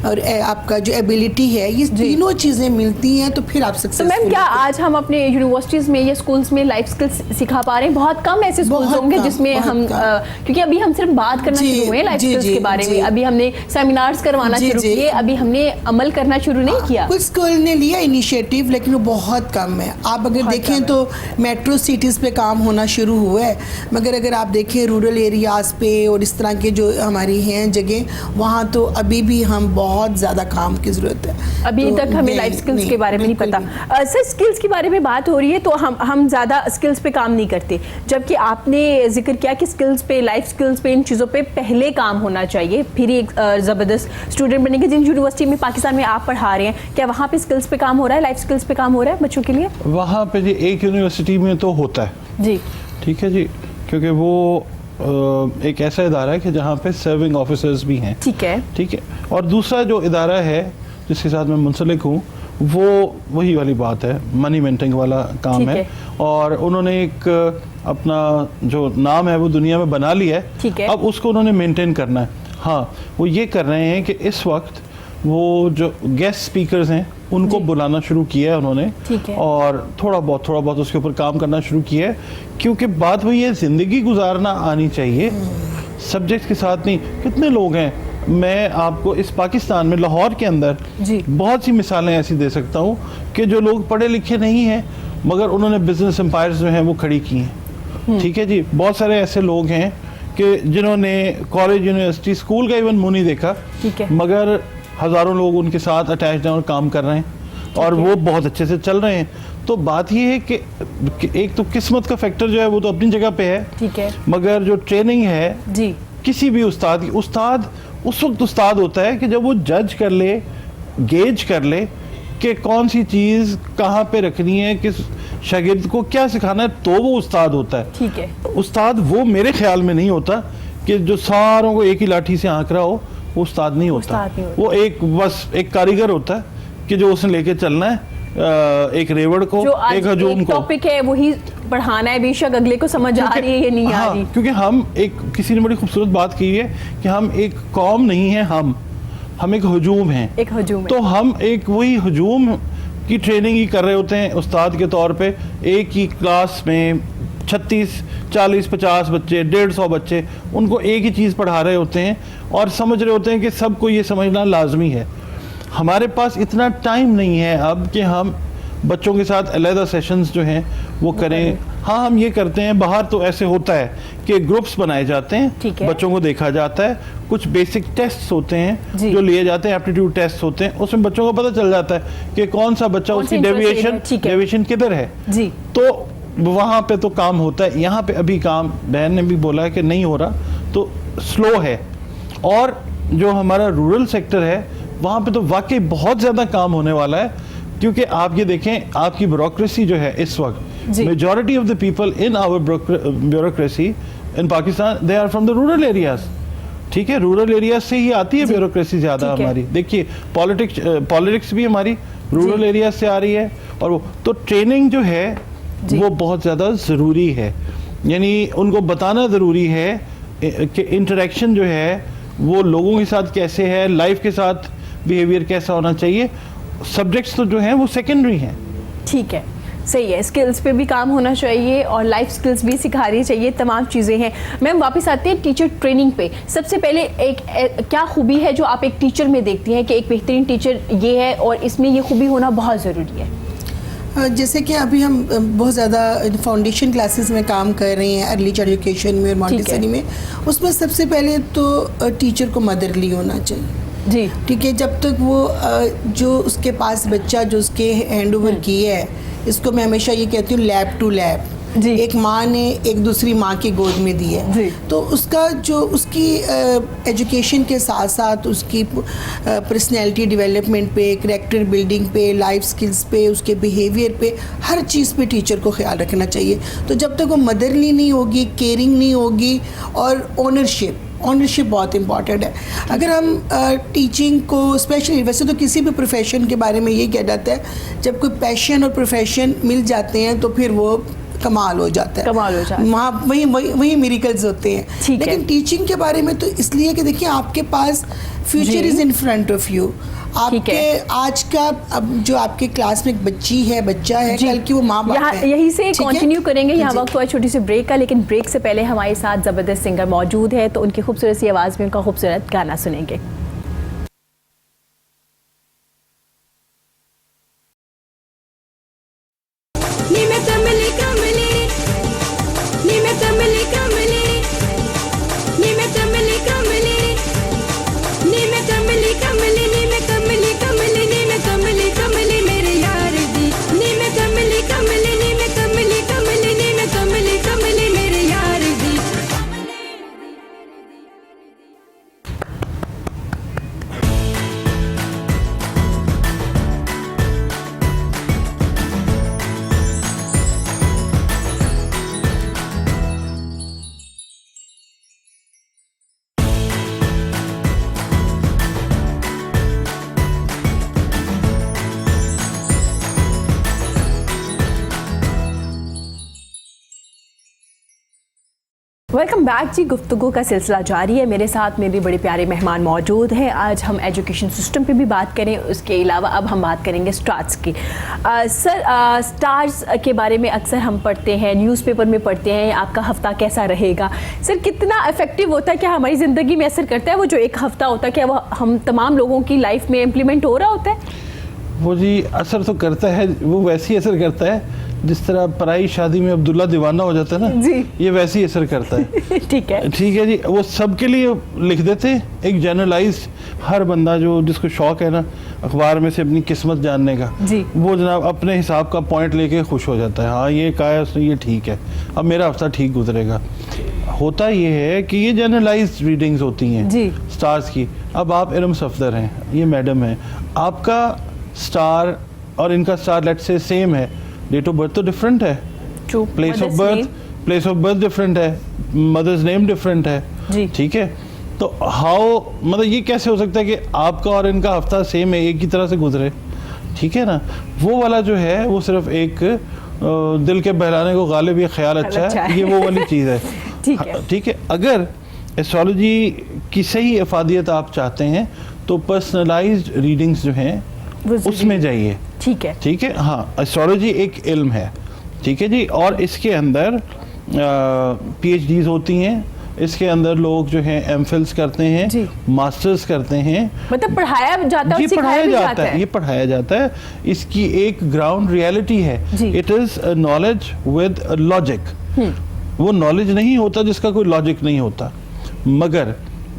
और आपका जो एबिलिटी है, ये तीनों चीज़ें मिलती हैं तो फिर आप सक्सेसफुल।
तो मैम क्या आज हम अपने यूनिवर्सिटीज़ में या स्कूल्स में लाइफ स्किल्स सिखा पा रहे हैं? बहुत कम ऐसे स्कूल्स होंगे जिसमें हम, क्योंकि अभी हम सिर्फ बात करना शुरू हुए लाइफ स्किल्स के बारे में, अभी हमने सेमिनार्स करवाना शुरू किए, अभी हमने अमल करना शुरू नहीं किया।
कुछ स्कूल ने लिया इनिशिएटिव, लेकिन वो बहुत कम है। आप अगर देखें तो मेट्रो सिटीज़ पे काम होना शुरू हुआ है, मगर अगर आप देखें रूरल एरियाज़ पे और इस तरह के जो हमारी हैं जगह, वहाँ तो अभी भी हम बहुत ज़्यादा काम की ज़रूरत है।
अभी
तो
तक हमें लाइफ स्किल्स के बारे में नहीं पता। सर, स्किल्स के बारे में बात हो रही है तो हम ज़्यादा स्किल्स पे काम नहीं करते, जबकि आपने जिक्र किया कि स्किल्स पे, लाइफ स्किल्स पे, इन चीज़ों पे पहले काम होना चाहिए, फिर एक ज़बरदस्त स्टूडेंट बनेंगे। जिन यूनिवर्सिटी में पाकिस्तान में आप पढ़ा रहे हैं, क्या वहाँ पे स्किल्स पे काम हो रहा है, लाइफ स्किल्स पे काम हो रहा है बच्चों के लिए?
वहाँ पे जी एक यूनिवर्सिटी में तो होता है
जी,
ठीक है जी, क्योंकि वो एक ऐसा इदारा है कि जहाँ पे सर्विंग ऑफिसर्स भी हैं।
ठीक है।
ठीक है। और दूसरा जो इदारा है जिसके साथ मैं मुंसलिक हूँ वो वही वाली बात है, मनी मेंटेनिंग वाला काम है। और उन्होंने एक अपना जो नाम है वो दुनिया में बना लिया है।
ठीक है।
अब उसको उन्होंने मेंटेन करना है। हाँ, वो ये कर रहे हैं कि इस वक्त वो जो गेस्ट स्पीकर्स हैं उनको बुलाना शुरू किया है उन्होंने।
ठीक है।
और थोड़ा बहुत उसके ऊपर काम करना शुरू किया है, क्योंकि बात वही है, ज़िंदगी गुजारना आनी चाहिए, सब्जेक्ट के साथ नहीं। कितने लोग हैं, मैं आपको इस पाकिस्तान में लाहौर के अंदर बहुत सी मिसालें ऐसी दे सकता हूँ कि जो लोग पढ़े लिखे नहीं हैं मगर उन्होंने बिजनेस एम्पायर्स जो हैं वो खड़ी की हैं। ठीक है जी, बहुत सारे ऐसे लोग हैं कि जिन्होंने कॉलेज, यूनिवर्सिटी, स्कूल का इवन मुंह नहीं देखा,
ठीक है,
मगर हज़ारों लोग उनके साथ अटैच हैं और काम कर रहे हैं और वो बहुत अच्छे से चल रहे हैं। तो बात ये है कि एक तो किस्मत का फैक्टर जो है वो तो अपनी जगह पे है,
ठीक है,
मगर जो ट्रेनिंग है
जी,
किसी भी उस्ताद की, उस्ताद उस वक्त उस्ताद होता है कि जब वो जज कर ले, गेज कर ले कि कौन सी चीज़ कहाँ पे रखनी है, किस शागिर्द को क्या सिखाना है, तो वो उस्ताद होता है।
ठीक है।
उस्ताद वो मेरे ख्याल में नहीं होता कि जो सारों को एक ही लाठी से आंक रहा हो, वो उस्ताद नहीं होता। वो एक बस एक कारीगर होता है कि जो उसने लेके चलना है एक रेवड़ को, एक हजूम को।
टॉपिक है वही पढ़ाना है, बेशक अगले को समझ आ रही है या नहीं आ रही।
क्योंकि हम एक, किसी ने बड़ी खूबसूरत बात की है कि हम एक कौम नहीं है, हम एक हजूम हैं।
एक हजूम है।
तो हम एक वही हजूम की ट्रेनिंग ही कर रहे होते हैं उस्ताद के तौर पे। एक ही क्लास में 36, 40, 50 बच्चे, 150 बच्चे, उनको एक ही चीज़ पढ़ा रहे होते हैं और समझ रहे होते हैं कि सबको ये समझना लाजमी है। हमारे पास इतना टाइम नहीं है अब कि हम बच्चों के साथ अलग सेशंस जो हैं वो करें। हाँ, हम ये करते हैं, बाहर तो ऐसे होता है कि ग्रुप्स बनाए जाते हैं, बच्चों को देखा जाता है, कुछ बेसिक टेस्ट्स होते हैं जो लिए जाते हैं, एप्टीट्यूड टेस्ट होते हैं, उसमें बच्चों को पता चल जाता है कि कौन सा बच्चा, उसकी डेविएशन किधर है जी। तो वहाँ पे तो काम होता है। यहाँ पे अभी काम, बहन ने भी बोला है कि नहीं हो रहा, तो स्लो है। और जो हमारा रूरल सेक्टर है वहाँ पे तो वाकई बहुत ज़्यादा काम होने वाला है, क्योंकि आप ये देखें, आपकी ब्यूरोक्रेसी जो है इस वक्त, majority of the people in our bureaucracy in Pakistan, they are from the rural areas. ठीक है, रूरल एरियाज से ही आती है ब्यूरोक्रेसी ज़्यादा हमारी। देखिए, पॉलिटिक्स भी हमारी रूरल एरियाज से आ रही है। और वो तो ट्रेनिंग जो है वो बहुत ज़्यादा ज़रूरी है, यानी उनको बताना ज़रूरी है कि इंटरेक्शन जो है वो लोगों के साथ कैसे है, लाइफ के साथ बिहेवियर कैसा होना चाहिए। सब्जेक्ट्स तो जो हैं वो सेकेंडरी हैं। ठीक
है, सही है, स्किल्स पे भी काम होना चाहिए और लाइफ स्किल्स भी सिखानी चाहिए, तमाम चीज़ें हैं। मैम वापस आते हैं टीचर ट्रेनिंग पे। सबसे पहले क्या खूबी है जो आप एक टीचर में देखती हैं कि एक बेहतरीन टीचर ये है और इसमें ये खूबी होना बहुत ज़रूरी है?
जैसे कि अभी हम बहुत ज़्यादा फाउंडेशन क्लासेस में काम कर रहे हैं, अर्ली चाइल्ड एजुकेशन में और मॉन्टेसरी में, उसमें सबसे पहले तो टीचर को मदरली होना चाहिए जी। ठीक है, जब तक वो जो उसके पास बच्चा जो उसके हैंड ओवर किया है, इसको मैं हमेशा ये कहती हूँ लैब टू लैब। एक माँ ने एक दूसरी माँ की गोद में दी है, तो उसका जो उसकी एजुकेशन के साथ साथ उसकी पर्सनैलिटी डेवलपमेंट पे, करैक्टर बिल्डिंग पे, लाइफ स्किल्स पे, उसके बिहेवियर पे, हर चीज़ पे टीचर को ख्याल रखना चाहिए। तो जब तक वो मदरली नहीं होगी, केयरिंग नहीं होगी और ओनरशिप बहुत इम्पॉर्टेंट है। अगर हम टीचिंग को स्पेशली, वैसे तो किसी भी प्रोफेशन के बारे में ये कहा जाता है, जब कोई पैशन और प्रोफेशन मिल जाते हैं तो फिर वो कमाल हो जाता है, वहाँ वही मिरेकल्स होते हैं। लेकिन टीचिंग के बारे में तो इसलिए कि देखिए, आपके पास future is in front of you. आपके आज का अब जो आपके क्लास में एक बच्ची है, बच्चा है, कल की वो माँ बाप है।
यही से कंटिन्यू करेंगे। यहाँ वक्त हुआ छोटी सी ब्रेक का, लेकिन ब्रेक से पहले हमारे साथ ज़बरदस्त सिंगर मौजूद है, तो उनकी खूबसूरत सी आवाज़ में उनका खूबसूरत गाना सुनेंगे। वेलकम बैक जी। गुफ्तगू का सिलसिला जारी है। मेरे साथ मेरे बड़े प्यारे मेहमान मौजूद हैं। आज हम एजुकेशन सिस्टम पे भी बात करें, उसके अलावा अब हम बात करेंगे स्टार्स की। सर, स्टार्स के बारे में अक्सर हम पढ़ते हैं, न्यूज़पेपर में पढ़ते हैं, आपका हफ्ता कैसा रहेगा। सर, कितना इफेक्टिव होता है, क्या हमारी ज़िंदगी में असर करता है वो जो एक हफ्ता होता है, क्या वो हम तमाम लोगों की लाइफ में इम्प्लीमेंट हो रहा होता है?
वो जी असर तो करता है, वो वैसे ही असर करता है जिस तरह पराई शादी में अब्दुल्ला दीवाना हो जाता है ना
जी,
ये वैसे ही असर करता है।
ठीक है
जी, वो सबके लिए लिख देते हैं एक जनरलाइज। हर बंदा जो जिसको शौक है ना अखबार में से अपनी किस्मत जानने का
जी,
वो जनाब अपने हिसाब का पॉइंट लेके खुश हो जाता है। हाँ, ये कहा है उसने, ये ठीक है, अब मेरा हफ्ता ठीक गुजरेगा। होता ये है कि ये जनरलाइज रीडिंग्स होती हैं
जी
स्टार्स की। अब आप इरम सफदर हैं, ये मैडम है, आपका स्टार और इनका स्टार लेट्स से सेम है, डेट ऑफ बर्थ तो डिफरेंट है,
true,
place of birth different है, मदर्स नेम डिफरेंट है
जी,
ठीक है। तो हाउ, मतलब ये कैसे हो सकता है कि आपका और इनका हफ्ता सेम है, एक ही तरह से गुजरे, ठीक है ना। वो वाला जो है वो सिर्फ एक दिल के बहलाने को गालिब ये ख्याल अच्छा है, ये वो वाली चीज़ है। ठीक है। अगर एस्ट्रोलॉजी की सही अफादियत आप चाहते हैं तो पर्सनलाइज्ड रीडिंग्स जो हैं उसमें जाइए, ठीक है। हाँ, एस्ट्रोलॉजी एक इल्म है, ठीक है जी, और इसके अंदर PhDs होती हैं, इसके अंदर लोग जो हैं एमफिल्स करते हैं, मास्टर्स करते हैं,
मतलब पढ़ाया जाता है,
ये पढ़ाया जाता है, ये पढ़ाया जाता है। इसकी एक ग्राउंड रियलिटी है, it is knowledge with logic. वो नॉलेज नहीं होता जिसका कोई लॉजिक नहीं होता, मगर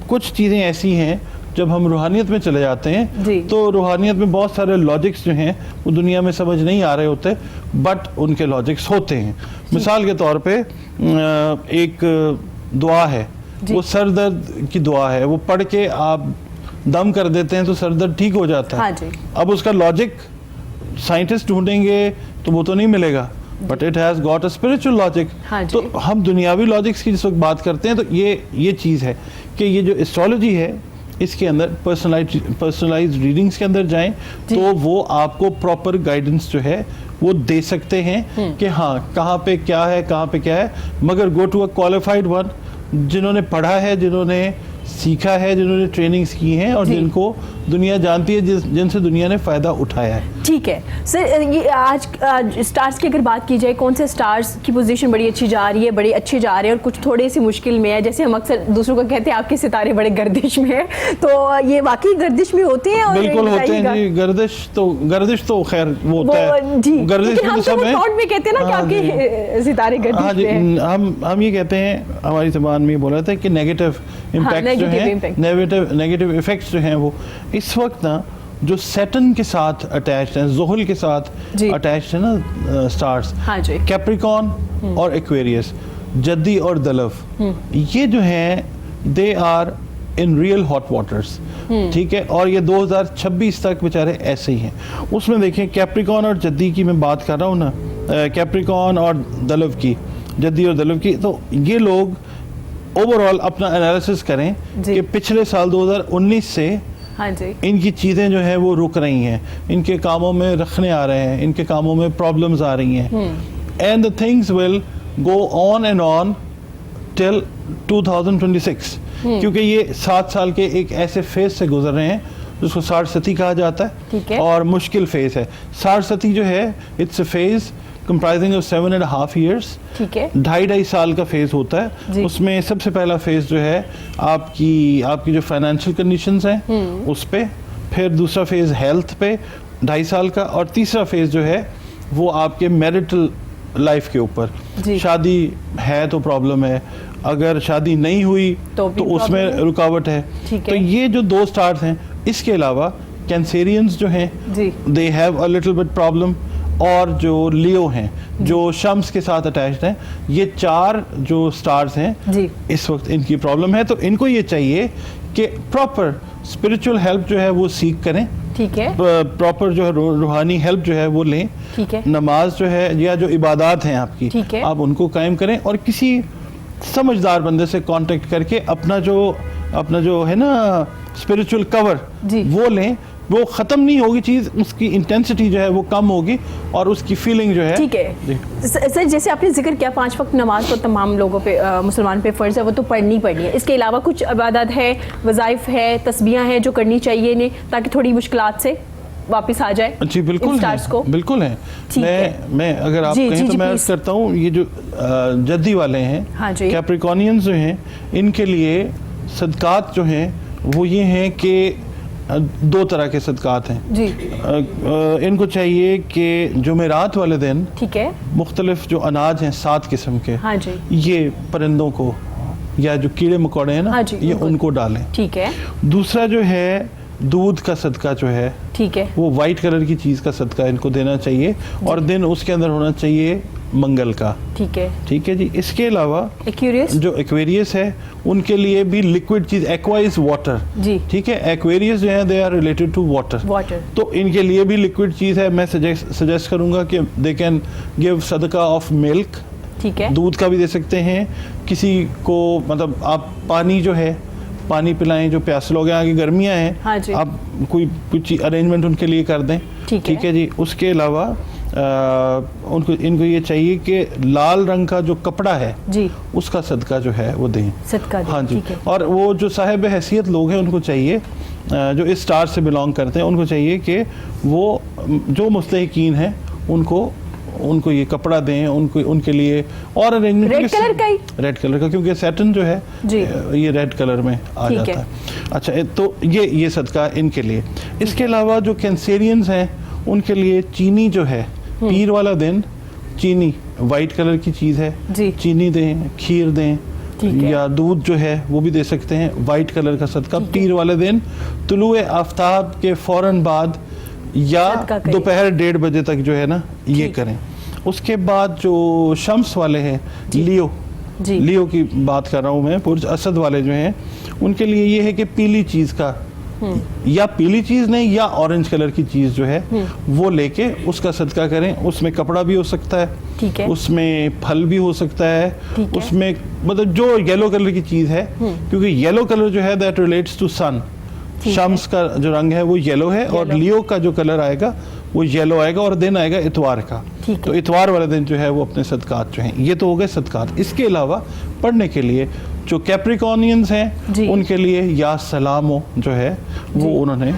कुछ चीज़ें ऐसी हैं जब हम रूहानियत में चले जाते हैं तो रूहानियत में बहुत सारे लॉजिक्स जो हैं वो दुनिया में समझ नहीं आ रहे होते, बट उनके लॉजिक्स होते हैं। मिसाल के तौर पे एक दुआ है, वो सर दर्द की दुआ है, वो पढ़ के आप दम कर देते हैं तो सर दर्द ठीक हो जाता है। अब उसका लॉजिक साइंटिस्ट ढूंढेंगे तो वो तो नहीं मिलेगा, but it has got a spiritual logic. तो हम दुनियावी लॉजिक्स की जिस वक्त बात करते हैं तो ये चीज़ है कि ये जो एस्ट्रोलॉजी है इसके अंदर पर्सनलाइज्ड रीडिंग्स के अंदर जाएं तो वो आपको प्रॉपर गाइडेंस जो है वो दे सकते हैं कि हाँ कहाँ पे क्या है, कहाँ पे क्या है। मगर go to a qualified one, जिन्होंने पढ़ा है, जिन्होंने सीखा है, जिन्होंने ट्रेनिंग्स की हैं और जिनको दुनिया जानती है, जिनसे दुनिया ने फ़ायदा उठाया है।
ठीक है सर, ये आज स्टार्स की अगर बात की जाए, कौन से स्टार्स की पोजीशन बड़ी अच्छी जा रही है, बड़े अच्छे जा रहे हैं और कुछ थोड़ी सी मुश्किल में है? जैसे हम अक्सर दूसरों को कहते हैं आपके सितारे बड़े गर्दिश में है, तो ये वाकई गर्दिश में होते हैं? और
बिल्कुल होते हैं जी, गर्दिश तो खैर वो होता है
जी,
गर्दिश में तो सब है,
में कहते हैं ना कि आपके सितारे गर्दिश में हैं।
हम ये कहते हैं, हमारी ज़बान में बोला था कि नेगेटिव इम्पैक्ट जो है, नेगेटिव इफेक्ट्स जो हैं वो इस वक्त ना जो सैटर्न के साथ अटैच्ड हैं, ज़ुहल के साथ अटैच्ड है ना स्टार्स, कैप्रिकॉन और एक्वेरियस, जद्दी और दलव, ये जो हैं they are in real hot waters, ठीक है। और ये 2026 तक बेचारे ऐसे ही हैं। उसमें देखें कैप्रिकॉन और जद्दी की मैं बात कर रहा हूँ ना, कैप्रिकॉन और दलव की, जद्दी और दलव की, तो ये लोग ओवरऑल अपना एनालिसिस करें कि पिछले साल 2019 से इनकी चीज़ें जो है वो रुक रही हैं, इनके कामों में रखने आ रहे हैं, इनके कामों में प्रॉब्लम्स आ रही हैं, and the things will go on and on till 2026, क्योंकि ये 7 साल के एक ऐसे फेज से गुजर रहे हैं जिसको साठ-सती कहा जाता है, और मुश्किल फेज है। साठ-सती जो है it's a phase comprising of 7.5 years,
ठीक है,
2.5 साल का फेज होता है। उसमें सबसे पहला फेज जो है आपकी जो फाइनेंशियल कंडीशंस हैं उस पे, फिर दूसरा फेज हेल्थ पे 2.5 साल का, और तीसरा फेज जो है वो आपके मैरिटल लाइफ के ऊपर, शादी है तो प्रॉब्लम है, अगर शादी नहीं हुई तो उसमें रुकावट है। तो ये जो 2 स्टार्स हैं, इसके अलावा कैंसेरियंस जो हैं they have a little bit problem, और जो लियो हैं जो शम्स के साथ अटैच्ड हैं, ये 4 जो स्टार्स हैं इस वक्त इनकी प्रॉब्लम है। तो इनको ये चाहिए कि प्रॉपर स्पिरिचुअल हेल्प जो है वो सीख करें,
ठीक है,
प्रॉपर जो है रूहानी हेल्प जो है वो लें,
ठीक है,
नमाज जो है या जो इबादत हैं आपकी, आप उनको कायम करें, और किसी समझदार बंदे से कांटेक्ट करके अपना जो है ना स्पिरिचुअल कवर वो लें, वो ख़त्म नहीं होगी चीज़, उसकी इंटेंसिटी जो है वो कम होगी और उसकी फीलिंग जो है।
ठीक है सर, जैसे आपने जिक्र किया 5 वक्त नमाज तो तमाम लोगों पे मुसलमान पे फ़र्ज़ है, वो तो पढ़नी है। इसके अलावा कुछ इबादत है, वज़ाइफ है, तस्बीहां हैं जो करनी चाहिए इन्हें ताकि थोड़ी मुश्किलात से वापस आ जाए?
जी बिल्कुल है, बिल्कुल है। मैं अगर आप कहें तो मैं अर्ज़ करता हूँ, ये जो जद्दी वाले हैं,
हाँ जी,
कैप्रिकॉनियंस जो हैं, इनके लिए सदकात जो हैं वो ये हैं कि 2 तरह के सदकात हैं
जी।
इनको चाहिए कि जुमेरात वाले दिन,
ठीक है,
मुख्तलिफ जो अनाज हैं 7 किस्म के,
हाँ जी,
ये परिंदों को या जो कीड़े मकोड़े हैं ना,
हाँ जी,
ये उनको डालें।
ठीक है।
दूसरा जो है दूध का सदका जो है,
ठीक है,
वो वाइट कलर की चीज़ का सदका इनको देना चाहिए और दिन उसके अंदर होना चाहिए मंगल का।
ठीक है,
ठीक है जी। इसके अलावा
एक्वेरियस,
जो एक्वेरियस है उनके लिए भी लिक्विड चीज़, एक्वा इज वाटर
जी,
ठीक है। एक्वेरियस जो है they are related to water, तो इनके लिए भी लिक्विड चीज़ है। मैं सजेस्ट करूँगा कि दे कैन गिव सदका ऑफ मिल्क,
ठीक है,
दूध का भी दे सकते हैं। किसी को मतलब आप पानी जो है पानी पिलाएं, जो प्यासे लोग हैं, आगे गर्मियां हैं,
हाँ जी,
आप कोई कुछ अरेंजमेंट उनके लिए कर दें। ठीक है जी। उसके अलावा इनको ये चाहिए कि लाल रंग का जो कपड़ा है जी, उसका सदका जो है वो दें, सदका दें। हाँ जी। और वो जो साहिब हैसियत लोग हैं उनको चाहिए, जो इस स्टार से बिलोंग करते हैं, उनको चाहिए कि वो जो मुस्तहिकीन हैं उनको ये कपड़ा दें, उनके लिए और अरेंजमेंट रेड कलर का, क्योंकि सैटन जो है ये रेड कलर में आ जाता है। अच्छा, तो ये सदका इनके लिए। इसके अलावा जो कैंसेरियंस हैं उनके लिए चीनी जो है, पीर वाला दिन चीनी, वाइट कलर की चीज़ है, चीनी दें, खीर दें, या दूध जो है वो भी दे सकते हैं, वाइट कलर का सदका पीर वाले दिन तुलुए आफ्ताब के फ़ौरन बाद या दोपहर 1:30 बजे तक जो है ना ये करें। उसके बाद जो शम्स वाले हैं, लियो की बात कर रहा हूँ मैं, पुरज असद वाले जो हैं उनके लिए ये है कि पीली चीज़ का, या पीली चीज़ नहीं या ऑरेंज कलर की चीज़ जो है वो लेके उसका सदका करें। उसमें कपड़ा भी हो सकता है, ठीक है, उसमें फल भी हो सकता है, उसमें मतलब जो येलो कलर की चीज़ है, क्योंकि येलो कलर जो है दैट रिलेट्स टू सन, शम्स का जो रंग है वो येलो है, और लियो का जो कलर आएगा वो येलो आएगा, और दिन आएगा इतवार का, तो इतवार वाले दिन जो है वो अपने सदकात जो हैं, ये तो हो गए सदकात। इसके अलावा पढ़ने के लिए जो कैप्रिकॉनियंस हैं उनके लिए या सलामो जो है वो उन्होंने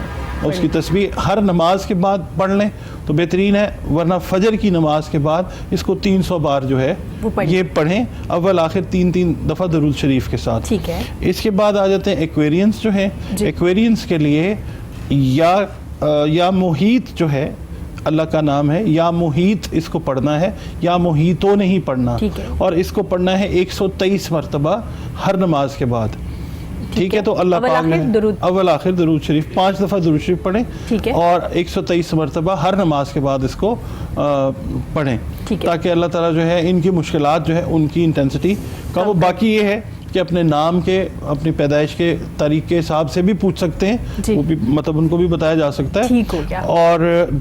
उसकी तस्बीह हर नमाज के बाद पढ़ लें तो बेहतरीन है, वरना फजर की नमाज के बाद इसको 300 बार जो है ये पढ़ें, अव्वल आखिर 3-3 दफ़ा दरूद शरीफ के साथ। ठीक है। इसके बाद आ जाते हैं एक्वेरियंस जो हैं। एक्वेरियंस के लिए या मुहीत जो है, अल्लाह का नाम है, या मुहीत इसको पढ़ना है, या मुहीतो नहीं पढ़ना, और इसको पढ़ना है 123 मरतबा हर नमाज के बाद। ठीक है, तो अल्लाह पाक ने अव्वल आखिर दरूद शरीफ 5 दफ़ा दरूद शरीफ पढ़ें और 123 मरतबा हर नमाज के बाद इसको पढ़ें, ताकि अल्लाह ताला जो है इनकी मुश्किलात जो है उनकी इंटेंसिटी कम। बाकी ये है कि अपने नाम के, अपनी पैदाइश के तारीख के हिसाब से भी पूछ सकते हैं, वो भी मतलब उनको भी बताया जा सकता है। ठीक हो गया। और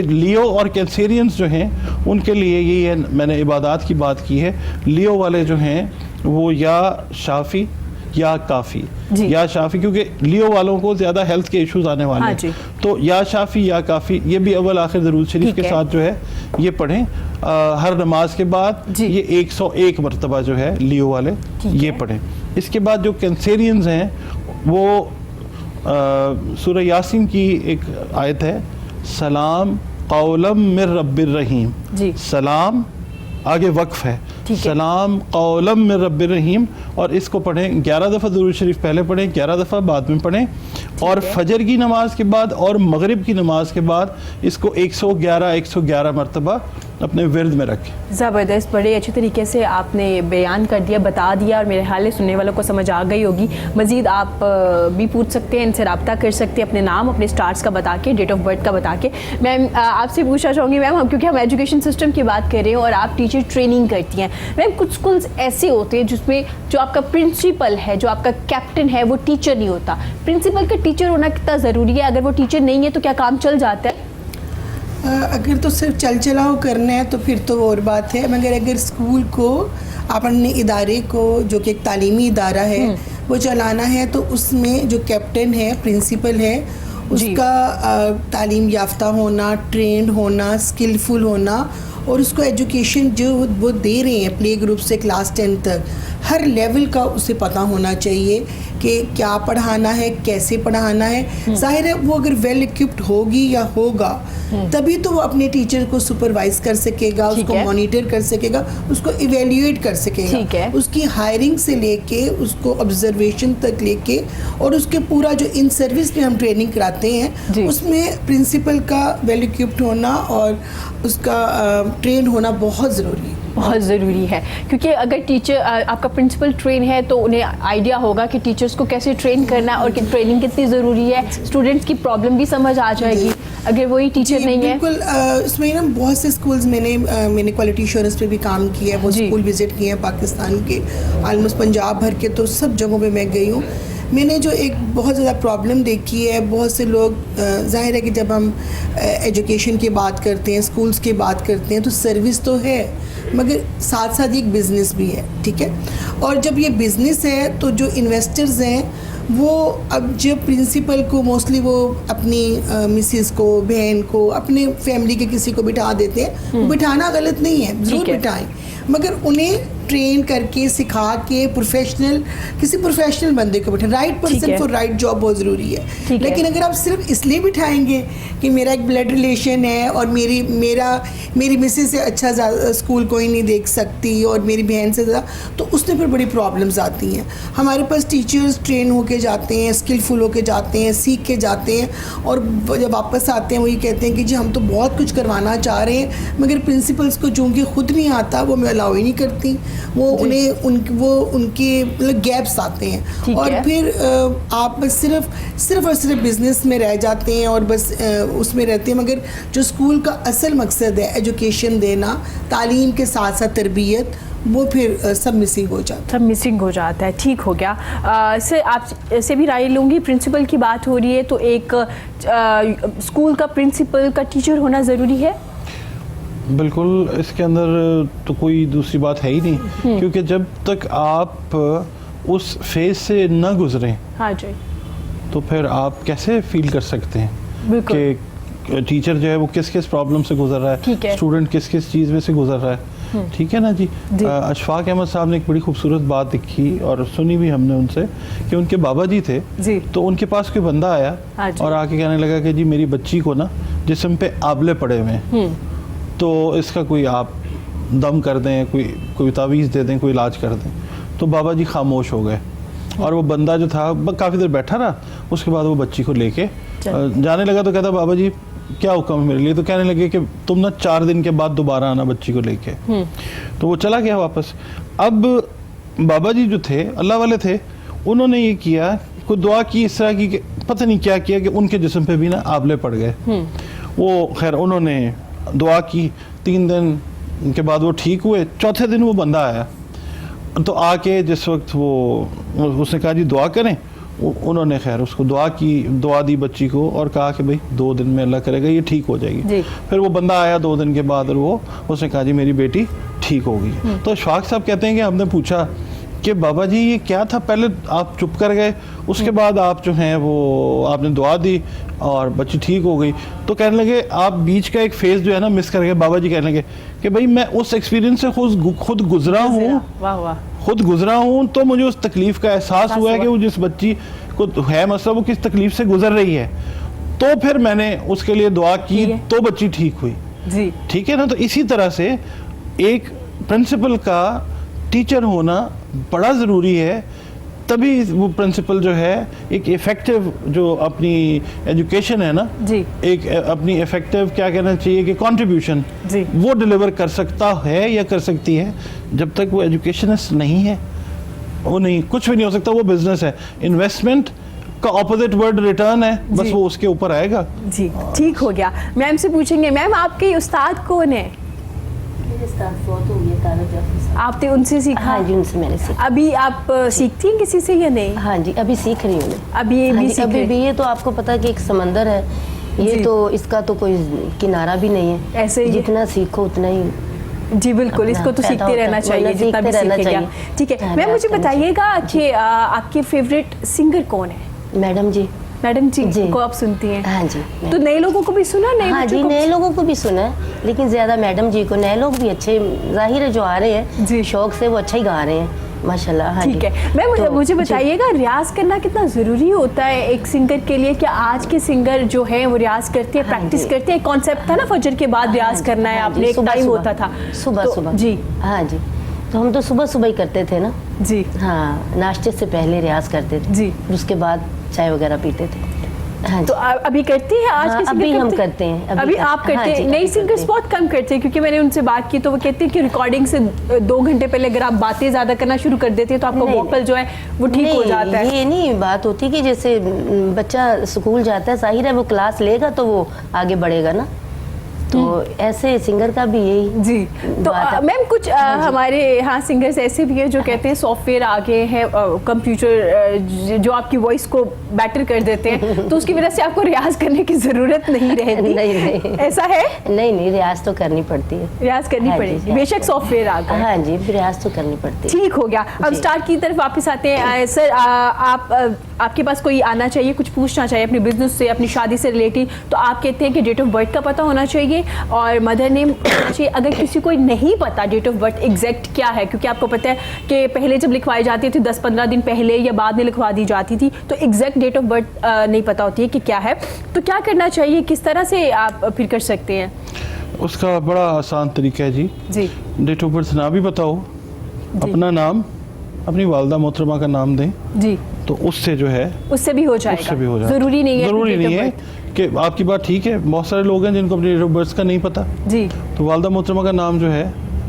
लियो और कैंसेरियंस जो हैं उनके लिए यही है, मैंने इबादत की बात की है, लियो वाले जो हैं वो या शाफी या काफ़ी, या शाफी, क्योंकि लियो वालों को ज़्यादा हेल्थ के इश्यूज आने वाले हैं, तो या शाफी या काफ़ी, ये भी अव्वल आखिर दरूद शरीफ के साथ जो है ये पढ़ें हर नमाज के बाद। ये 101 मरतबा जो है लियो वाले ये पढ़ें। इसके बाद जो कैंसेरियंस हैं वो सूरह यासीन की एक आयत है, सलाम कौलम मिर रब्बिर रहीम, सलाम आगे वक्फ है, सलाम कौलम मिर रब्बिर रहीम, और इसको पढ़ें 11 दफ़ा दुरूद शरीफ पहले पढ़ें, 11 दफ़ा बाद में पढ़ें, और फजर की नमाज के बाद और मगरिब की नमाज के बाद इसको 111 मरतबा अपने विर्द में रखें।
ज़बरदस्त, बड़े अच्छे तरीके से आपने बयान कर दिया, बता दिया, और मेरे ख्याल सुनने वालों को समझ आ गई होगी। मज़ीद आप भी पूछ सकते हैं, इनसे रब्ता कर सकते हैं, अपने नाम, अपने स्टार्स का बता के, डेट ऑफ बर्थ का बता के। मैम आपसे पूछना चाहूँगी मैम, क्योंकि हम एजुकेशन सिस्टम की बात कर रहे हैं और आप टीचर ट्रेनिंग करती हैं मैम, कुछ स्कूल्स ऐसे होते हैं जिसमें जो आपका प्रिंसिपल है, जो आपका कैप्टन है, वो टीचर नहीं होता। प्रिंसिपल का टीचर होना कितना ज़रूरी है? अगर वो टीचर नहीं है तो क्या काम चल जाता है?
अगर तो सिर्फ चल चलाओ करना है तो फिर तो और बात है, मगर अगर स्कूल को, अपने इदारे को जो कि एक तालीमी इदारा है वो चलाना है, तो उसमें जो कैप्टन है, प्रिंसिपल है, उसका तालीम याफ्ता होना, ट्रेंड होना, स्किलफुल होना, और उसको एजुकेशन जो वो दे रहे हैं प्ले ग्रुप से क्लास 10 तक, हर लेवल का उसे पता होना चाहिए कि क्या पढ़ाना है, कैसे पढ़ाना है। जाहिर है वो अगर वेल इक्विप्ड होगी या होगा तभी तो वो अपने टीचर को सुपरवाइज कर सकेगा, उसको मॉनिटर कर सकेगा, उसको इवेल्युएट कर सकेगा, उसकी हायरिंग से लेके उसको ऑब्जर्वेशन तक लेके, और उसके पूरा जो इन सर्विस में हम ट्रेनिंग कराते हैं उसमें प्रिंसिपल का वेल इक्विप्ड होना और उसका ट्रेन होना बहुत ज़रूरी है।
बहुत ज़रूरी है, क्योंकि अगर टीचर आपका प्रिंसिपल ट्रेन है तो उन्हें आइडिया होगा कि टीचर्स को कैसे ट्रेन करना और कि ट्रेनिंग कितनी ज़रूरी है, स्टूडेंट्स की प्रॉब्लम भी समझ आ जाएगी। अगर वही टीचर नहीं है,
बिल्कुल इसमें ना बहुत से स्कूल्स मैंने क्वालिटी एश्योरेंस पे भी काम किया है, वो स्कूल विजिट किए हैं पाकिस्तान के, ऑलमोस्ट पंजाब भर के, तो सब जगहों पे मैं गई हूँ। मैंने जो एक बहुत ज़्यादा प्रॉब्लम देखी है, बहुत से लोग जाहिर है कि जब हम एजुकेशन की बात करते हैं, स्कूल्स की बात करते हैं, तो सर्विस तो है मगर साथ साथ एक बिज़नेस भी है, ठीक है। और जब ये बिज़नेस है तो जो इन्वेस्टर्स हैं वो अब जब प्रिंसिपल को मोस्टली वो अपनी मिसेस को, बहन को, अपने फैमिली के किसी को बिठा देते हैं, वो बिठाना गलत नहीं है, ज़रूर बिठाएं, मगर उन्हें ट्रेन करके सिखा के किसी प्रोफेशनल बंदे को बिठाएं, right person for right job बहुत ज़रूरी है। लेकिन अगर आप सिर्फ इसलिए बिठाएंगे कि मेरा एक ब्लड रिलेशन है और मेरी मिसेस से अच्छा स्कूल कोई नहीं देख सकती और मेरी बहन से ज़्यादा, तो उसमें फिर बड़ी प्रॉब्लम्स आती हैं। हमारे पास टीचर्स ट्रेन होके जाते हैं, स्किलफुल होके जाते हैं, सीख के जाते हैं, और जब वापस आते हैं वो ये कहते हैं कि जी हम तो बहुत कुछ करवाना चाह रहे हैं मगर प्रिंसिपल्स को चूँकि खुद नहीं आता वो मैं अलाउ ही नहीं करती, वो उन्हें उनके मतलब गैप्स आते हैं, और फिर आप बस सिर्फ और सिर्फ बिजनेस में रह जाते हैं और बस उसमें रहते हैं, मगर जो स्कूल का असल मकसद है एजुकेशन देना, तालीम के साथ साथ तरबियत, वो फिर सब मिसिंग हो जाता है।
ठीक हो गया। सर आप से भी राय लूँगी, प्रिंसिपल की बात हो रही है तो एक स्कूल का प्रिंसिपल का टीचर होना ज़रूरी है।
बिल्कुल, इसके अंदर तो कोई दूसरी बात है ही नहीं, क्योंकि जब तक आप उस फेज से न गुजरें,
हाँ जी,
तो फिर आप कैसे फील कर सकते हैं कि टीचर जो है वो किस किस प्रॉब्लम से गुजर रहा है, स्टूडेंट किस किस चीज़ में से गुजर रहा है। ठीक है ना जी। अशफाक अहमद साहब ने एक बड़ी खूबसूरत बात लिखी और सुनी भी हमने उनसे कि उनके बाबा जी थे तो उनके पास कोई बंदा आया और आके कहने लगा कि जी मेरी बच्ची को ना जिस्म पे आबले पड़े हुए हैं, तो इसका कोई आप दम कर दें, कोई तावीज़ दे दें, कोई इलाज कर दें। तो बाबा जी खामोश हो गए और वो बंदा जो था काफ़ी देर बैठा रहा, उसके बाद वो बच्ची को लेके जाने लगा। तो कहता बाबा जी क्या हुक्म है मेरे लिए? तो कहने लगे कि तुम ना 4 दिन के बाद दोबारा आना बच्ची को लेके। तो वो चला गया वापस। अब बाबा जी जो थे अल्लाह वाले थे, उन्होंने ये किया, कोई दुआ की इस तरह की, पता नहीं क्या किया कि उनके जिस्म पे भी ना आबले पड़ गए। वो खैर उन्होंने दुआ की, 3 दिन के बाद वो ठीक हुए। चौथे दिन वो बंदा आया, तो आके जिस वक्त उसने कहा जी दुआ करें, उन्होंने खैर उसको दुआ दी बच्ची को और कहा कि भाई 2 दिन में अल्लाह करेगा ये ठीक हो जाएगी। फिर वो बंदा आया 2 दिन के बाद और उसने कहा जी मेरी बेटी ठीक होगी। तो अशफाक साहब कहते हैं कि हमने पूछा कि बाबा जी ये क्या था, पहले आप चुप कर गए, उसके बाद आप जो हैं वो आपने दुआ दी और बच्ची ठीक हो गई। तो कहने लगे आप बीच का एक फेज जो है ना मिस कर गए। बाबा जी कहने लगे कि भाई मैं उस एक्सपीरियंस से खुद गुजरा हूँ, तो मुझे उस तकलीफ का एहसास हुआ है कि वो जिस बच्ची को है मसला वो किस तकलीफ से गुजर रही है, तो फिर मैंने उसके लिए दुआ की तो बच्ची ठीक हुई। ठीक है ना। तो इसी तरह से एक प्रिंसिपल का टीचर होना बड़ा ज़रूरी है, तभी वो प्रिंसिपल जो है एक इफ़ेक्टिव जो अपनी एजुकेशन है ना एक अपनी इफ़ेक्टिव क्या कहना चाहिए कि कंट्रीब्यूशन वो डिलीवर कर सकता है या कर सकती है। जब तक वो एजुकेशनिस्ट नहीं है वो नहीं, कुछ भी नहीं हो सकता। वो बिजनेस है, इन्वेस्टमेंट का ऑपोजिट वर्ड रिटर्न है, बस वो उसके ऊपर आएगा।
जी ठीक हो गया। मैम से पूछेंगे, मैम आपके उस्ताद कौन है? आपने उनसे सीखा?
हाँ जी, उनसे मैंने सीखा।
अभी आप सीखती हैं किसी से या नहीं?
हाँ जी, अभी सीख रही हूँ। अभी भी ये तो आपको पता है कि एक समंदर है ये, तो इसका तो कोई किनारा भी नहीं है, ऐसे जितना सीखो उतना ही।
जी बिल्कुल, इसको तो सीखते रहना चाहिए, जितना भी सीखेगा। ठीक है मैम, मुझे बताइएगा कि आपके फेवरेट सिंगर कौन है?
मैडम जी
मैडम जी
जी।
को आप सुनती हैं?
हाँ जी
तो नए लोगों को भी सुना, नए
हाँ
बच्चों
जी,
को?
नए लोगों को भी सुना है, लेकिन ज्यादा मैडम जी को, नए लोग भी अच्छे जाहिर है जो आ रहे हैं
जी।
शौक से वो अच्छा ही गा रहे हैं माशाल्लाह। हाँ
ठीक
जी।
है मैम,
तो-
मुझे
जी।
बताइएगा रियाज करना कितना ज़रूरी होता है एक सिंगर के लिए? क्या आज के सिंगर जो है वो रियाज करते हैं,
हाँ
प्रैक्टिस
जी।
करते हैं? कॉन्सेप्ट था ना फजर के बाद रियाज करना है,
हाँ जी,
आपने एक
सुबह-
टाइम
सुबह।
होता था
सुबह
तो-
सुबह
जी
हाँ जी, तो हम तो सुबह सुबह ही करते थे ना।
जी
हाँ, नाश्ते से पहले रियाज करते थे
जी।
फिर उसके बाद चाय वगैरह पीते थे। हाँ
तो
जी।
अभी करती है आज
हाँ,
के सिंगर?
अभी हम करते हैं,
अभी आप
हाँ
करते हैं?
जी,
नई
अभी
सिंगर्स
करते हैं।
बहुत कम करते हैं, क्योंकि मैंने उनसे बात की तो वो कहते हैं कि रिकॉर्डिंग से 2 घंटे पहले अगर आप बातें ज्यादा करना शुरू कर देते हैं तो आपका
नहीं,
वोकल जो है वो ठीक हो
नहीं,
जाता है।
ये नहीं बात होती कि जैसे बच्चा स्कूल जाता है, जाहिर है वो क्लास लेगा तो वो आगे बढ़ेगा ना, तो ऐसे सिंगर का भी यही
जी तो
बात है।
मैम कुछ हमारे यहाँ सिंगर्स ऐसे भी हैं जो कहते हैं सॉफ्टवेयर आगे है, कंप्यूटर जो आपकी वॉइस को बेटर कर देते हैं तो उसकी वजह से आपको रियाज करने की जरूरत नहीं रहती।
नहीं।
ऐसा है?
नहीं, रियाज तो करनी पड़ती है।
रियाज करनी
हाँ जी,
पड़ेगी
रियाज
बेशक
करनी-
सॉफ्टवेयर आ गए।
हाँ जी, रियाज तो करनी पड़ती है।
ठीक हो गया। अब
जी।
स्टार्ट की तरफ वापस आते हैं। सर आपके पास कोई आना चाहिए, कुछ पूछना चाहिए अपने बिजनेस से, अपनी शादी से रिलेटेड, तो आप कहते हैं कि डेट ऑफ बर्थ का पता होना चाहिए और मदर नेम होना चाहिए। अगर किसी को नहीं पता डेट ऑफ बर्थ एग्जैक्ट क्या है, क्योंकि आपको पता है कि पहले जब लिखवाई जाती थी 10-15 दिन पहले या बाद में लिखवा दी जाती थी, तो एग्जैक्ट डेट ऑफ बर्थ नहीं पता होती है कि क्या है, तो क्या करना चाहिए, किस तरह से आप फिर कर सकते हैं?
उसका बड़ा आसान तरीका है जी।
जी
डेट ऑफ बर्थ ना भी पता हो, अपना नाम अपनी वालदा मोहतरमा का नाम दें,
जी
तो उससे जो है
उससे भी हो जाएगा।
उससे भी हो जाता
जरूरी नहीं है
जरूरी
date of
नहीं है
birth।
कि आपकी बात ठीक है, बहुत सारे लोग हैं जिनको अपनी डेट ऑफ बर्थ का नहीं पता,
जी
तो वालदा मोहतरमा का नाम जो है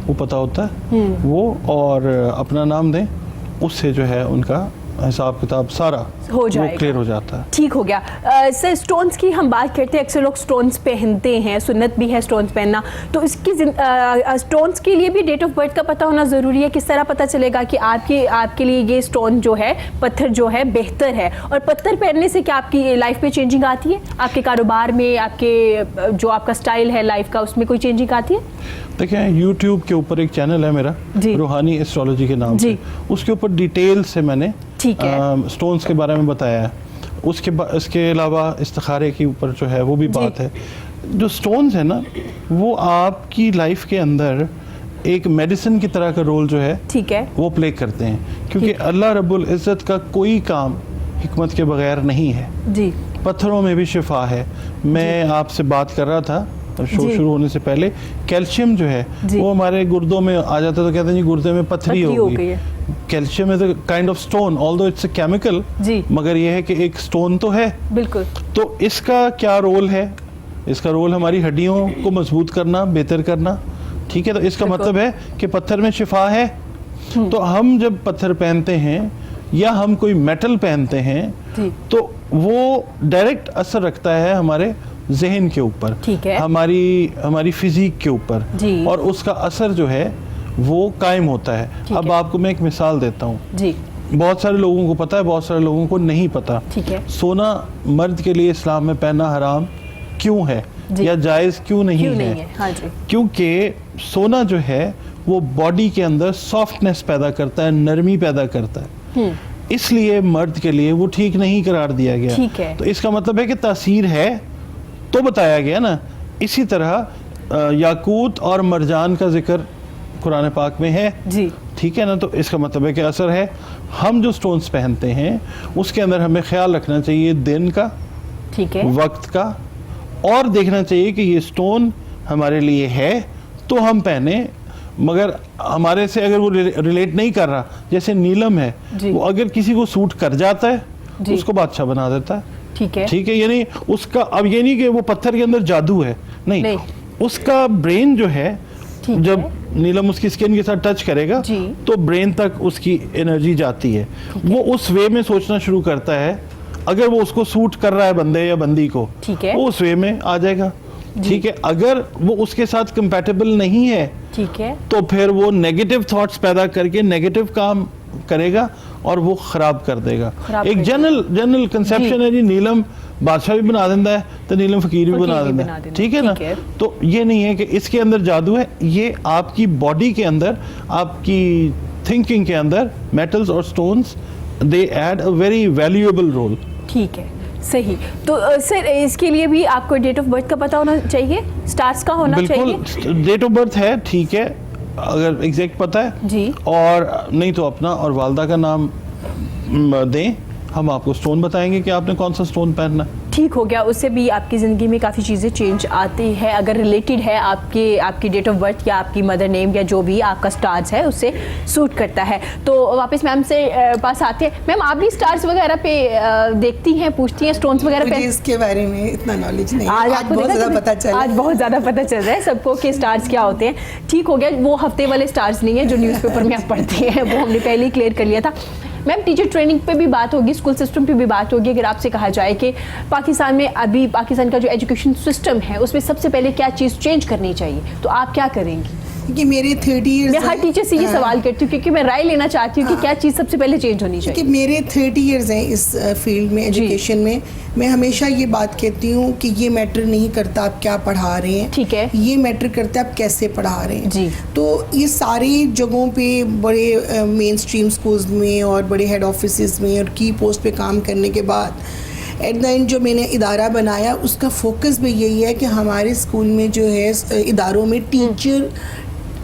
वो पता होता है वो, और अपना नाम दें, उससे जो है उनका हिसाब किताब सारा
हो जाएगा,
वो क्लियर हो जाता है।
ठीक हो गया। सर स्टोन्स की हम बात करते हैं, अक्सर लोग स्टोन्स पहनते हैं, सुन्नत भी है स्टोन्स पहनना, तो इसकी स्टोन्स के लिए भी डेट ऑफ बर्थ का पता होना ज़रूरी है? किस तरह पता चलेगा कि आपके लिए ये स्टोन जो है, पत्थर जो है बेहतर है? और पत्थर पहनने से क्या आपकी लाइफ में चेंजिंग आती है, आपके कारोबार में, आपके जो आपका स्टाइल है लाइफ का, उसमें कोई चेंजिंग आती है?
देखिए यूट्यूब के ऊपर एक चैनल है मेरा,
जी।
रूहानी एस्ट्रोलॉजी के नाम
जी।
से, उसके ऊपर डिटेल से मैंने
ठीक है।
स्टोन्स के बारे में बताया है। इसके अलावा इस्तिखारे के ऊपर जो है वो भी
जी।
बात है। जो स्टोन्स है ना, वो आपकी लाइफ के अंदर एक मेडिसिन की तरह का रोल जो है
ठीक है।
वो प्ले करते हैं, क्योंकि
ठीक है।
अल्लाह रब्बुल इज़्ज़त का कोई काम हिकमत के बगैर नहीं है।
जी
पत्थरों में भी शिफा है। मैं आपसे बात कर रहा था शो
जी।
शुरू होने से पहले, कैल्शियम जो है
जी।
वो हमारे गुर्दों में आ जाता है, तो कहते हैं जी गुर्दे में पथरी
पथरी
हो
हो गई
गई
है।
Calcium is a kind of stone, although it's a chemical,
जी।
मगर ये है कि एक स्टोन तो है।
बिल्कुल।
तो इसका क्या रोल है? इसका रोल हमारी हड्डियों को मजबूत करना, बेहतर करना। ठीक है, तो इसका
बिल्कुल।
मतलब है कि पत्थर में शिफा है। तो हम जब पत्थर पहनते हैं या हम कोई मेटल पहनते हैं,
जी।
तो वो डायरेक्ट असर रखता है हमारे जहन के ऊपर,
ठीक है।
हमारी फिजिक के ऊपर,
जी।
और उसका असर जो है वो कायम होता है।
ठीक
अब
है।
आपको मैं एक मिसाल देता हूँ।
जी
बहुत सारे लोगों को पता है, बहुत सारे लोगों को नहीं पता।
ठीक है।
सोना मर्द के लिए इस्लाम में पहनना हराम क्यों है
जी।
या जायज़ क्यों नहीं
क्यों
है?
नहीं है? हाँ जी।
क्योंकि सोना जो है वो बॉडी के अंदर सॉफ्टनेस पैदा करता है, नरमी पैदा करता है, इसलिए मर्द के लिए वो ठीक नहीं करार दिया गया।
ठीक है।
तो इसका मतलब है कि तासीर है तो बताया गया ना। इसी तरह याकूत और मरजान का जिक्र कुरान पाक में है।
जी
ठीक है ना, तो इसका मतलब है कि असर है। हम जो स्टोन्स पहनते हैं उसके अंदर हमें ख्याल रखना चाहिए दिन का,
ठीक है।
वक्त का, और देखना चाहिए कि ये स्टोन हमारे लिए है तो हम पहने, मगर हमारे से अगर वो रिलेट नहीं कर रहा, जैसे नीलम है,
जी।
वो अगर किसी को सूट कर जाता है
जी।
उसको बादशाह बना देता है।
ठीक है।
ठीक है, यानी उसका, अब ये नहीं कि वो पत्थर के अंदर जादू है, नहीं, उसका ब्रेन जो है,
ठीक
जब
है।
नीलम उसकी स्किन के साथ टच करेगा
जी।
तो ब्रेन तक उसकी एनर्जी जाती है, वो उस वे में सोचना शुरू करता है। अगर वो उसको सूट कर रहा है बंदे या बंदी को,
ठीक है।
वो उस वे में आ जाएगा। ठीक है, अगर वो उसके साथ कंपैटिबल नहीं है
ठीक है।
तो फिर वो नेगेटिव थॉट्स पैदा करके नेगेटिव काम करेगा और वो खराब कर देगा।
खराब
एक
कर
जनरल कंसेप्शन है जी, नीलम बादशाह भी बना देता है तो नीलम फकीर भी बना देता है। ठीक है ना,
ठीक है।
तो ये नहीं है कि इसके अंदर जादू है, ये आपकी बॉडी के अंदर, आपकी थिंकिंग के अंदर मेटल्स और stones they add a very valuable role.
ठीक है। सही। तो सर इसके लिए भी आपको डेट ऑफ बर्थ का पता होना चाहिए, स्टार्स का होना चाहिए?
बिल्कुल, डेट ऑफ बर्थ है, ठीक है, अगर एग्जैक्ट पता है
जी,
और नहीं तो अपना और वालदा का नाम दें, हम आपको स्टोन बताएंगे कि आपने कौन सा स्टोन पहनना है।
ठीक हो गया। उससे भी आपकी ज़िंदगी में काफ़ी चीज़ें चेंज आती है, अगर रिलेटेड है आपकी डेट ऑफ बर्थ या आपकी मदर नेम या जो भी आपका स्टार्स है उससे सूट करता है। तो वापस मैम से पास आते हैं। मैम आप भी स्टार्स वगैरह पे देखती हैं, पूछती हैं स्टोन्स वगैरह पे?
मुझे इसके बारे में इतना नॉलेज नहीं है।
आज
आज बहुत ज़्यादा पता चला,
आज बहुत ज़्यादा पता चल रहा है सबको कि स्टार्स क्या होते हैं। ठीक हो गया, वो हफ्ते वाले स्टार्स नहीं है जो न्यूज़पेपर में आप पढ़ते हैं, वो हमने पहले ही क्लियर कर लिया था। मैम टीचर ट्रेनिंग पे भी बात होगी, स्कूल सिस्टम पे भी बात होगी। अगर आपसे कहा जाए कि पाकिस्तान में अभी पाकिस्तान का जो एजुकेशन सिस्टम है उसमें सबसे पहले क्या चीज़ चेंज करनी चाहिए, तो आप क्या करेंगी?
कि मेरे 30 ईयर्स,
मैं हर टीचर से ये सवाल करती हूँ क्योंकि मैं राय लेना चाहती हूँ कि क्या चीज़ सबसे पहले चेंज होनी चाहिए।
कि मेरे 30 ईयर्स हैं इस फील्ड में, एजुकेशन में। मैं हमेशा ये बात कहती हूँ कि ये मैटर नहीं करता आप क्या पढ़ा रहे हैं,
ठीक है,
ये मैटर करता है आप कैसे पढ़ा रहे हैं
जी।
तो ये सारी जगहों पे बड़े मेन स्ट्रीम स्कूल्स में और बड़े हेड ऑफिस में और की पोस्ट पे काम करने के बाद एट द एंड जो मैंने इदारा बनाया उसका फोकस भी यही है कि हमारे स्कूल में जो है इदारों में टीचर,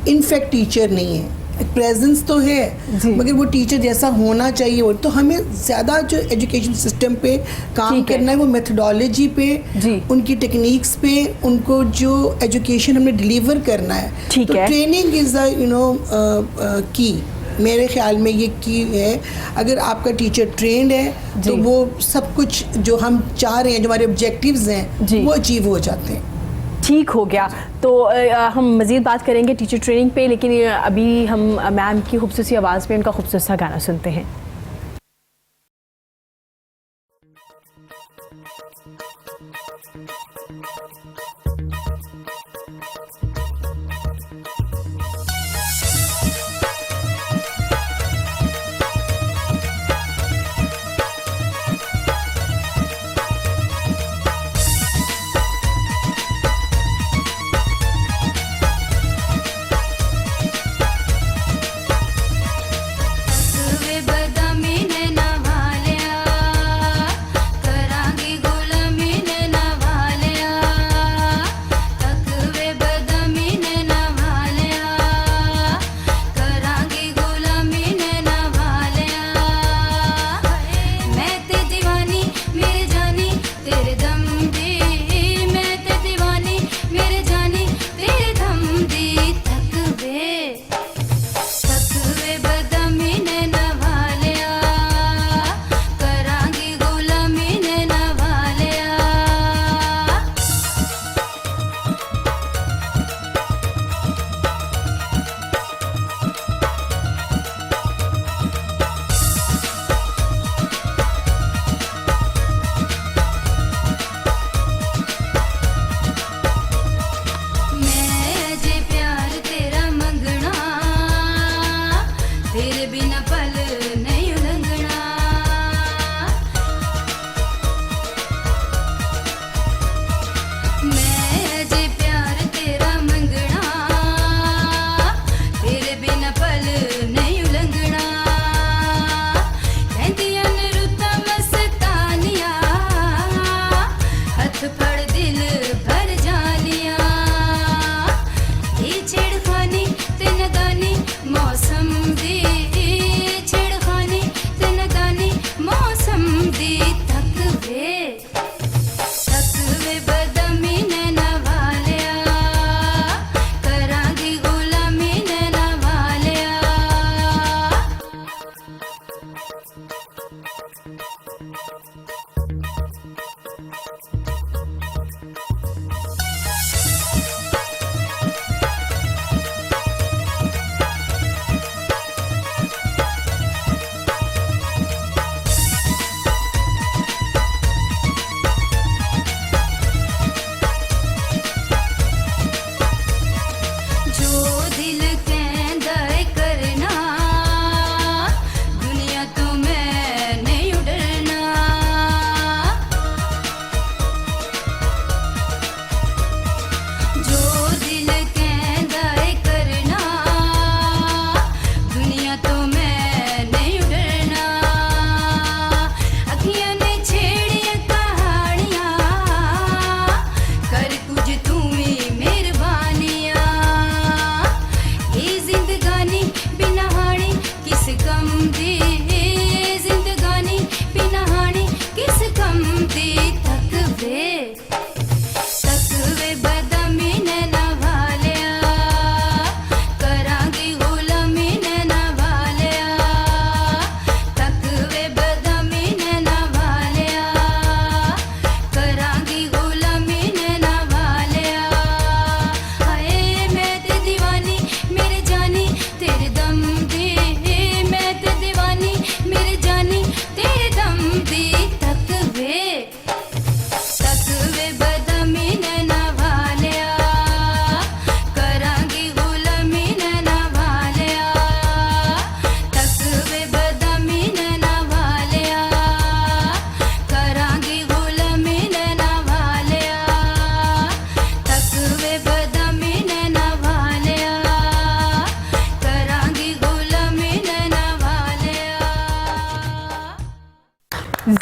इनफैक्ट टीचर नहीं है, प्रेजेंस तो है मगर वो टीचर जैसा होना चाहिए वो, तो हमें ज़्यादा जो एजुकेशन सिस्टम पे काम करना है वो मेथडोलॉजी पे, उनकी टेक्निक्स पे, उनको जो एजुकेशन हमें डिलीवर करना है। तो ट्रेनिंग इज़ की, मेरे ख्याल में ये की है। अगर आपका टीचर ट्रेंड है तो वो सब कुछ जो हम चाह रहे हैं, जो हमारे ऑब्जेक्टिव्स हैं वो अचीव हो जाते हैं।
ठीक हो गया। तो हम मज़ीद बात करेंगे टीचर ट्रेनिंग पे, लेकिन अभी हम मैम की खूबसूरत आवाज़ में उनका खूबसूरत सा गाना सुनते हैं।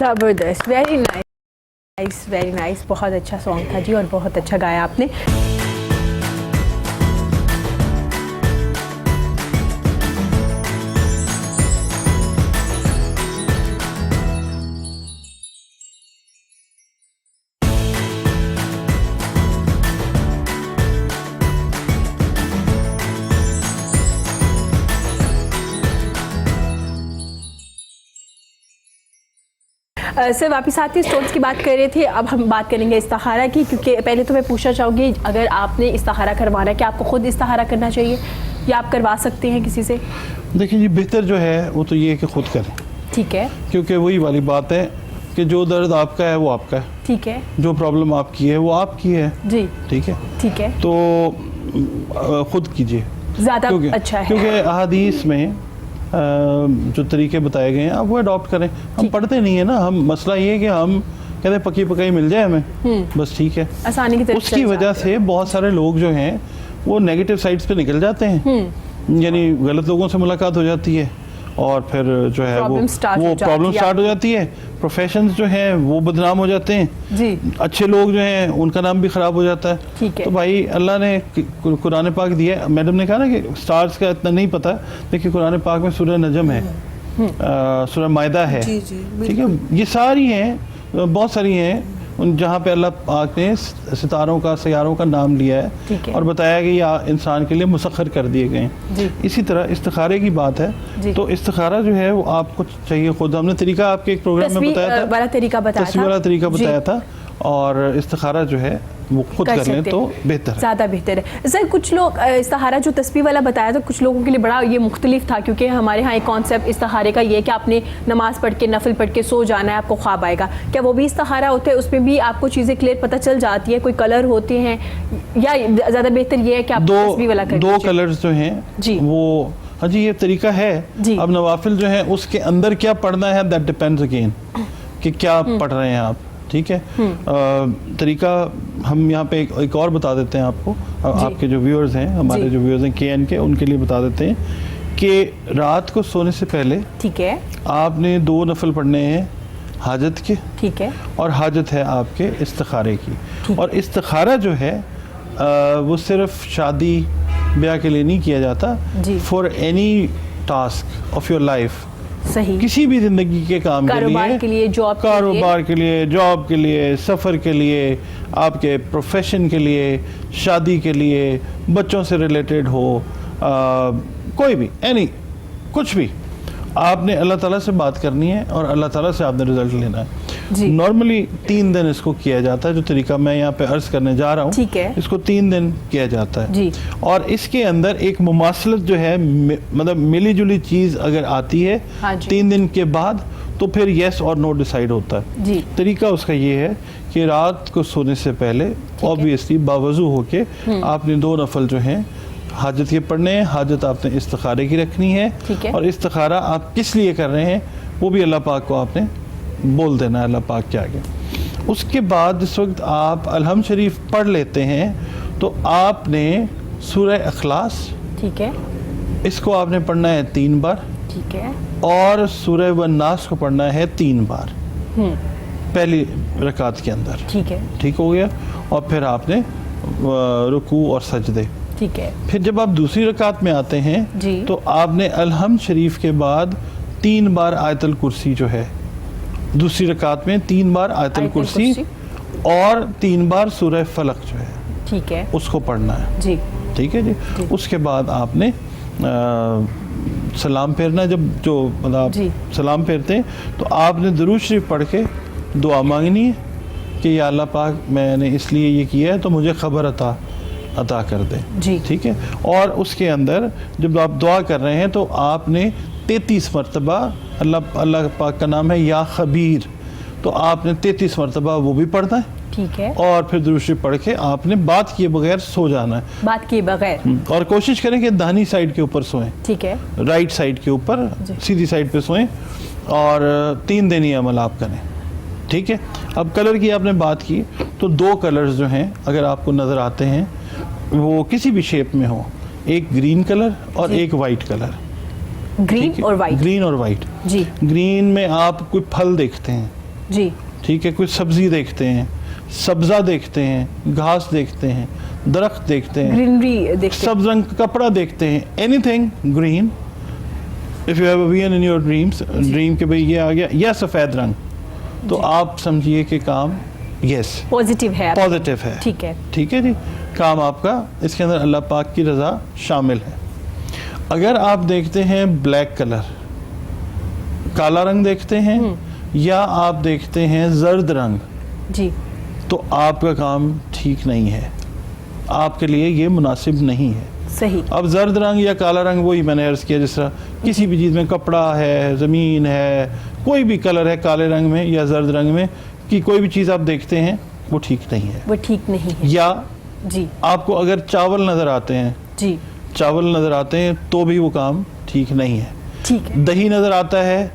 ज़बरदस्त, वेरी नाइस, वेरी नाइस, बहुत अच्छा सॉन्ग था जी और बहुत अच्छा गाया आपने। सर वापस आते स्टोन्स की बात कर रहे थे, अब हम बात करेंगे इस्तिखारा की, क्योंकि पहले तो मैं पूछना चाहूँगी, अगर आपने इस्तिखारा करवाना है, क्या आपको खुद इस्तिखारा करना चाहिए या आप करवा सकते हैं किसी से?
देखिए जी, बेहतर जो है वो तो ये है कि खुद करें।
ठीक है।
क्योंकि वही वाली बात है कि जो दर्द आपका है वो आपका है।
ठीक है।
जो प्रॉब्लम आपकी है वो आपकी है
जी।
ठीक है।
ठीक है।
तो खुद कीजिए
ज़्यादा अच्छा है,
क्योंकि अहादीस में जो तरीके बताए गए हैं आप वो अडॉप्ट करें। हम पढ़ते नहीं है ना, हम मसला ये है कि हम कहते हैं पकी पकाई मिल जाए हमें, बस ठीक है,
आसानी की तरफ
उसकी वजह से बहुत सारे लोग जो हैं वो नेगेटिव साइड्स पे निकल जाते हैं, यानी गलत लोगों से मुलाकात हो जाती है और फिर जो है वो प्रॉब्लम स्टार्ट हो जाती है, प्रोफेशंस जो हैं वो बदनाम हो जाते हैं
जी,
अच्छे लोग जो हैं उनका नाम भी ख़राब हो जाता है।
ठीक है।
तो भाई अल्लाह ने कुरान पाक दिया है, मैडम ने कहा ना कि स्टार्स का इतना नहीं पता, देखिए कुरान पाक में सूरह नजम है, सूरह मायदा है, ठीक है, ये सारी हैं, बहुत सारी हैं जहाँ पे अल्लाह पाक ने सितारों का सयारों का नाम लिया है और बताया कि ये इंसान के लिए मुसख्खर कर दिए गए हैं। इसी तरह इस्तिखारे की बात है, तो इस्तिखारा जो है वो आपको चाहिए खुद। हमने तरीका आपके एक प्रोग्राम में बताया था, तस्वीर वाला तरीका बताया था, और इस्तिखारा जो है वो खुद कर लें तो बेहतर है,
ज़्यादा बेहतर है। सर कुछ लोग इस्तिखारा जो तस्बीह वाला बताया तो कुछ लोगों के लिए बड़ा ये मुख्तलिफ था, क्योंकि हमारे यहाँ एक कॉन्सेप्ट इस्तिखारे का ये है कि आपने नमाज पढ़ के नफल पढ़ के सो जाना है, आपको ख्वाब आएगा। क्या वो भी इस्तिखारा होते हैं, उसमें भी आपको चीज़ें क्लियर पता चल जाती है, कोई कलर होते हैं, या ज़्यादा बेहतर ये है कि आप तस्बीह वाला कर
दो कलर्स जो हैं
जी
वो, हाँ जी ये तरीका है। अब नवाफिल जो है उसके अंदर क्या पढ़ना है दैट डिपेंड्स अगेन कि क्या पढ़ रहे हैं आप, ठीक है। तरीका हम यहाँ पे एक और बता देते हैं आपको, आपके जो व्यूअर्स हैं, हमारे जो व्यूअर्स हैं KN के, उनके लिए बता देते हैं कि रात को सोने से पहले, ठीक है, आपने 2 नफल पढ़ने हैं हाजत के, ठीक है, और हाजत है आपके इस्तिखारे की। और इस्तिखारा जो है वो सिर्फ शादी ब्याह के लिए नहीं किया जाता, for any task of your life, सही, किसी भी जिंदगी के काम के लिए, जॉब, कारोबार के लिए, जॉब के लिए, सफ़र के लिए, आपके प्रोफेशन के लिए, शादी के लिए, बच्चों से रिलेटेड हो, कोई भी एनी कुछ भी, आपने अल्लाह ताला से बात करनी है और अल्लाह ताला से आपने रिजल्ट लेना है। नॉर्मली 3 दिन इसको किया जाता है, जो तरीका मैं यहाँ पे अर्ज करने जा रहा हूँ, ठीक है, इसको 3 दिन किया जाता है जी। और इसके अंदर एक मुमासलत जो है, मतलब मिली जुली चीज़ अगर आती है 3 दिन के बाद, तो फिर येस और नो डिसाइड होता है जी। तरीका उसका ये है कि रात को सोने से पहले ऑब्वियसली बावजू होके आपने 2 नफल जो हैं हाजत के पढ़ने हैं, हाजत आपने इस्तिखारे की रखनी है, और इस्तिखारा आप किस लिए कर रहे हैं वो भी अल्लाह पाक को आपने बोल देना है अल्लाह पाक के आगे। उसके बाद जिस वक्त आप अलहम शरीफ पढ़ लेते हैं तो आपने सूरह इखलास, ठीक है, इसको आपने पढ़ना है 3 बार, ठीक है, और सूरह वन्नास को पढ़ना है 3 बार पहली रकात के अंदर, ठीक है, ठीक हो गया। और फिर आपने रुकू और सजदे, ठीक है। फिर जब आप दूसरी रकात में आते हैं तो आपने अलहम शरीफ के बाद 3 बार आयतल कुर्सी जो है, दूसरी रकात में 3 बार आयतल कुर्सी और 3 बार सूरह फलक जो है, ठीक है, उसको पढ़ना है जी, ठीक है जी। उसके बाद आपने सलाम फेरना, जब जो मतलब सलाम फेरते हैं तो आपने दुरूद शरीफ पढ़ के दुआ मांगनी है कि या अल्लाह पाक मैंने इसलिए ये किया है तो मुझे खबर अता कर दे जी, ठीक है। और उसके अंदर जब आप दुआ कर रहे हैं तो आपने 33 मरतबा अल्लाह पाक का नाम है या खबीर, तो आपने 33 मरतबा वो भी पढ़ना है, ठीक है, और फिर दुरूद शरीफ पढ़ के आपने बात किए बगैर सो जाना है, बात किए बगैर, और कोशिश करें कि दाहिनी साइड के ऊपर सोएं, ठीक है, राइट साइड के ऊपर सीधी साइड पे सोएं, और 3 दिन ही अमल आप करें, ठीक है। अब कलर की आपने बात की तो 2 कलर्स जो हैं अगर आपको नज़र आते हैं वो किसी भी शेप में हो, एक ग्रीन कलर और एक वाइट कलर, ग्रीन और वाइट, ग्रीन और वाइट जी। ग्रीन में आप कोई फल देखते हैं,
जी,
ठीक है, कुछ सब्जी देखते हैं, सब्जा देखते हैं, घास देखते हैं, दरख्त देखते हैं,
ग्रीनरी देखते हैं,
सब रंग का कपड़ा देखते हैं, anything green. If you have a vision in your dreams, dream के भाई ये आ गया या सफेद रंग, तो आप समझिए कि काम यस
पॉजिटिव है,
पॉजिटिव है।
ठीक है,
ठीक है जी, काम आपका इसके अंदर अल्लाह पाक की रजा शामिल है। अगर आप देखते हैं ब्लैक कलर, काला रंग देखते हैं या आप देखते हैं जर्द रंग,
जी,
तो आपका काम ठीक नहीं है, आपके लिए ये मुनासिब नहीं है।
सही,
अब जर्द रंग या काला रंग, वही मैंने अर्ज किया, जिस तरह किसी भी चीज़ में कपड़ा है, ज़मीन है, कोई भी कलर है काले रंग में या जर्द रंग में, कि कोई भी चीज़ आप देखते हैं वो ठीक नहीं है।
वो ठीक नहीं है।
या
जी,
आपको अगर चावल नज़र आते हैं,
जी,
चावल नज़र आते हैं तो भी वो काम ठीक नहीं है।
ठीक है,
दही नज़र आता है,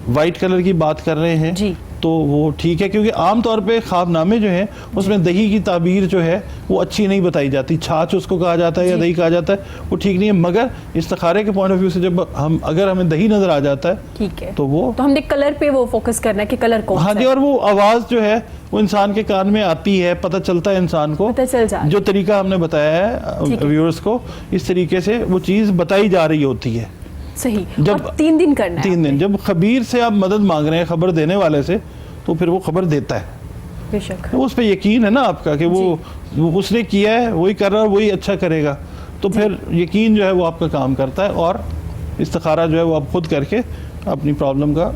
वाइट कलर की बात कर रहे हैं,
जी,
तो वो ठीक है, क्योंकि आम तौर पे ख्वाबनामे जो है उसमें दही की ताबीर जो है वो अच्छी नहीं बताई जाती, छाछ उसको कहा जाता है या दही कहा जाता है, वो ठीक नहीं है। मगर इस्तिखारे के पॉइंट ऑफ व्यू से जब अगर हमें दही नज़र आ जाता है,
ठीक है,
तो वो
तो हमने कलर पे वो फोकस करना है कि कलर कौन
हाँ
सा
जी,
है।
और वो आवाज़ जो है वो इंसान के कान में आती है, पता चलता है इंसान को,
पता चल जाता है।
जो तरीका हमने बताया
ठीक
है
है।
व्यूअर्स को, इस तरीके से वो चीज़ बताई जा रही होती है।
सही,
जब
और 3 दिन करना है
3 दिन, जब खबीर से आप मदद मांग रहे हैं, खबर देने वाले से, तो फिर वो खबर देता है,
बेशक,
तो उस पर यकीन है ना आपका कि वो उसने किया है, वही कर रहा है, वही अच्छा करेगा, तो फिर यकीन जो है वो आपका काम करता है। और इस्तिखारा जो है वो आप खुद करके अपनी प्रॉब्लम का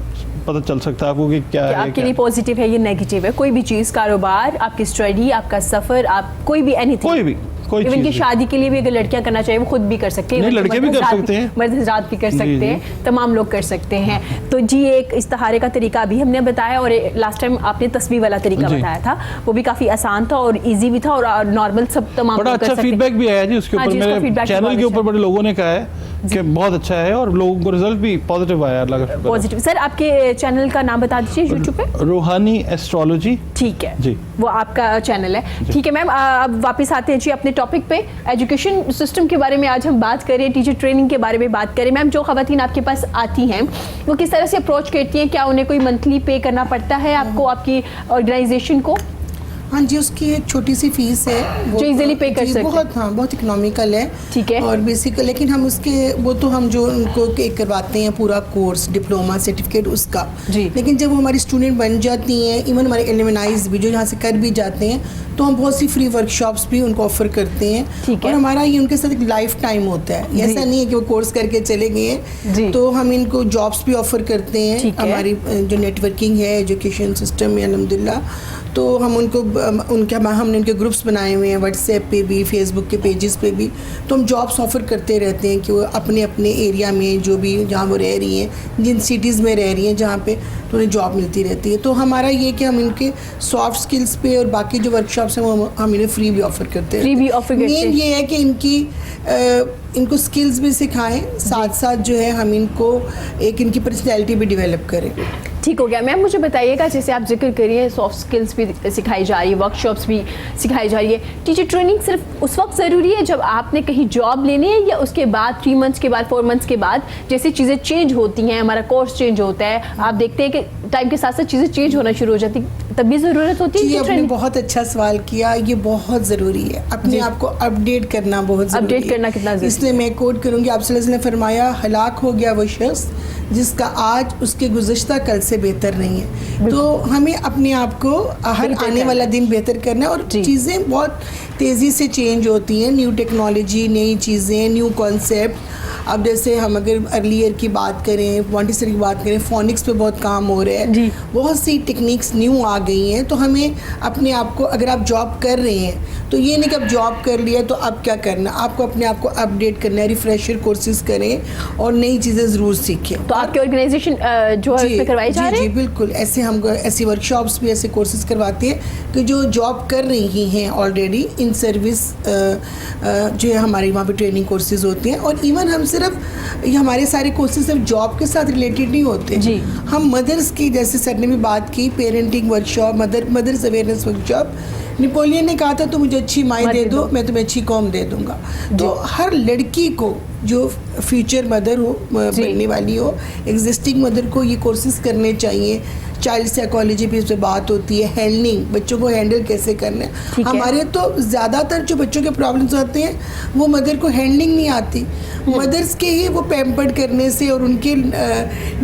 पता चल सकता है आपको कि क्या
कि
है,
आपके
क्या
लिए पॉजिटिव है, ये नेगेटिव है, कोई भी चीज़, कारोबार, आपकी स्टडी, आपका सफ़र, आप कोई भी एनीथिंग,
कोई
इवन
चीज़
की
भी।
शादी के लिए भी अगर लड़कियां करना चाहिए वो खुद भी कर सकते हैं,
नहीं,
even
लड़के भी कर सकते हैं,
मर्द हज़रात भी कर
जी,
सकते
जी।
हैं, तमाम लोग कर सकते हैं। तो जी, एक इस्तिखारे का तरीका भी हमने बताया, और लास्ट टाइम आपने तस्वीर वाला तरीका
जी।
बताया था, वो भी काफ़ी आसान था और ईजी भी था और नॉर्मल सब तमाम
बड़ा
लोग कर
अच्छा
सकते हैं।
फीडबैक भी आया जी उसके
हाँ
ऊपर,
जी, उसका
मेरे
feedback भी
चैनल
बहुत
के ऊपर
अच्छा
बड़े लोगों ने कहा है कि बहुत अच्छा है और लोगों को रिजल्ट भी पॉजिटिव आया, अल्लाह का शुक्र है।
पॉजिटिव। सर, आपके चैनल का नाम बता दीजिए यूट्यूब पे।
रूहानी एस्ट्रोलॉजी,
ठीक है
जी,
वो आपका चैनल है। ठीक है मैम, अब वापस आते हैं जी अपने टॉपिक पे। एजुकेशन सिस्टम के बारे में आज हम बात करें, टीचर ट्रेनिंग के बारे में बात करें। मैम, जो खवातीन आपके पास आती हैं वो किस तरह से अप्रोच करती हैं? क्या उन्हें कोई मंथली पे करना पड़ता है आपको, आपकी ऑर्गेनाइजेशन को?
हाँ जी, उसकी एक छोटी सी फीस है वो
जो easily pay कर
जी,
सकते हैं।
बहुत, हाँ, बहुत इकोनॉमिकल है।
ठीक है।
और बेसिक, लेकिन हम उसके वो तो हम जो उनको एक करवाते हैं पूरा कोर्स, डिप्लोमा सर्टिफिकेट उसका
जी।
लेकिन जब वो हमारी स्टूडेंट बन जाती हैं, इवन हमारे एलुमनाइज भी जो यहाँ से कर भी जाते हैं, तो हम बहुत सी फ्री वर्कशॉप्स भी उनको ऑफर करते हैं।
ठीक है।
और हमारा ये उनके साथ एक लाइफ टाइम होता है, ऐसा नहीं है कि वो कोर्स करके चले गए
जी।
हैं, तो हम इनको जॉब्स भी ऑफर करते हैं।
ठीक है।
हमारी जो नेटवर्किंग है एजुकेशन सिस्टम में अल्हम्दुलिल्लाह, तो हम उनको हमने उनके ग्रुप्स बनाए हुए हैं, व्हाट्सएप पे भी, फेसबुक के पेजेस पे भी, तो हम जॉब्स ऑफ़र करते रहते हैं कि वो अपने अपने एरिया में जो भी जहाँ वो रह रही हैं, जिन सिटीज़ में रह रही हैं जहाँ पे, तो उन्हें जॉब मिलती रहती है। तो हमारा ये कि हम इनके सॉफ्ट स्किल्स पे और बाकी जो वर्कशॉप्स हैं वो हम इन्हें फ्री भी ऑफ़र करते हैं।
फ्री भी ऑफर करते हैं।
मेन ये है कि इनको स्किल्स भी सिखाएं, साथ साथ जो है हम इनको एक इनकी पर्सनैलिटी भी डेवलप करें।
ठीक हो गया। मैम, मुझे बताइएगा, जैसे आप जिक्र करिए सॉफ्ट स्किल्स भी सिखाई जा रही है, वर्कशॉप्स भी सिखाई जा रही है, टीचर ट्रेनिंग सिर्फ उस वक्त ज़रूरी है जब आपने कहीं जॉब लेनी है, या उसके बाद 3 मंथ्स के बाद, 4 मंथ्स के बाद जैसे चीज़ें चेंज होती हैं, हमारा कोर्स चेंज होता है, आप देखते हैं कि टाइम के साथ साथ चीज़ें चेंज होना शुरू हो जाती, तब भी ज़रूरत होती
जी,
है
आपने
ट्रेनिंग?
बहुत अच्छा सवाल किया, ये बहुत ज़रूरी है, अपने आप को अपडेट करना बहुत ज़रूरी है।
अपडेट करना कितना ज़रूरी है?
इसलिए मैं कोट करूँगी, आप सल्लल्लाहु अलैहि वसल्लम ने फरमाया, हलाक हो गया वो शख्स जिसका आज उसके गुज़श्ता कल से बेहतर नहीं है। तो हमें अपने आप को हर आने वाला दिन बेहतर करना है, और चीज़ें बहुत तेज़ी से चेंज होती हैं, न्यू टेक्नोलॉजी, नई चीज़ें, न्यू कॉन्सेप्ट। अब जैसे हम अगर अर्ली ईयर की बात करें, मॉन्टेसरी की बात करें, फोनिक्स पे बहुत काम हो रहा है, बहुत सी टेक्निक्स न्यू आ गई हैं। तो हमें अपने आप को, अगर आप जॉब कर रहे हैं तो ये नहीं कि अब जॉब कर लिया तो अब क्या करना, आपको अपने आप को अपडेट करना है, रिफ्रेशर कोर्सेज करें और नई चीज़ें ज़रूर सीखें।
तो आपकी ऑर्गेनाइजेशन जो है उसमें करवाई जा रही है?
जी बिल्कुल, ऐसे हम ऐसी वर्कशॉप्स भी, ऐसे कोर्सेज करवाते हैं कि जो जॉब कर रही हैं ऑलरेडी, इन सर्विस जो है हमारी वहाँ पे ट्रेनिंग कोर्सेज होती हैं। और इवन हम सिर्फ ये हमारे सारे कोर्सेज सिर्फ जॉब के साथ रिलेटेड नहीं होते
जी।
हम मदर्स की, जैसे सर ने भी बात की, parenting workshop, mothers awareness workshop. Napoleon ने कहा था तो मुझे अच्छी माई दे दो, मैं तुम्हें अच्छी कौम दे दूंगा। तो हर लड़की को जो फ्यूचर मदर हो, बनने वाली हो, एग्जिस्टिंग मदर को ये कोर्सेज करने चाहिए, चाइल्ड साइकोलॉजी भी इस पे बात होती है, हैंडलिंग, बच्चों को हैंडल कैसे करना है।
ठीक है।
हमारे तो ज़्यादातर जो बच्चों के प्रॉब्लम्स होते हैं वो मदर को हैंडलिंग नहीं आती, मदर्स के ही वो पैम्पर्ड करने से और उनके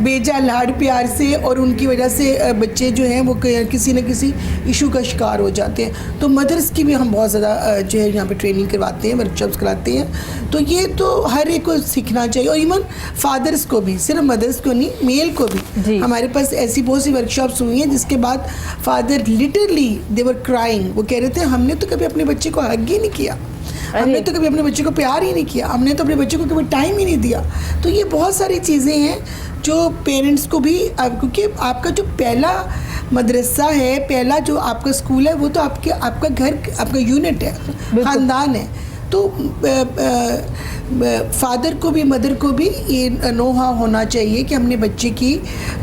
बेजा लाड प्यार से और उनकी वजह से बच्चे जो हैं वो किसी न किसी इशू का शिकार हो जाते हैं। तो मदर्स की भी हम बहुत ज़्यादा जो है यहाँ पे ट्रेनिंग करवाते हैं, वर्कशॉप्स कराते हैं। तो ये तो हर एक को सीखना चाहिए, और इवन फादर्स को भी, सिर्फ मदर्स को नहीं, मेल को भी। हमारे पास ऐसी बहुत सी वर्कशॉप्स हुई हैं जिसके बाद father literally they were crying, वो कह रहे थे हमने तो कभी अपने बच्चे को हग ही नहीं किया, हमने तो कभी अपने बच्चे को प्यार ही नहीं किया, हमने तो अपने बच्चे को कभी टाइम ही नहीं दिया। तो ये बहुत सारी चीज़ें हैं जो पेरेंट्स को भी, क्योंकि आपका जो पहला मदरसा है, पहला जो आपका स्कूल है, वो तो आपका घर, आपका यूनिट है, ख़ानदान है। तो फादर को भी, मदर को भी ये नो हाउ होना चाहिए कि हमने बच्चे की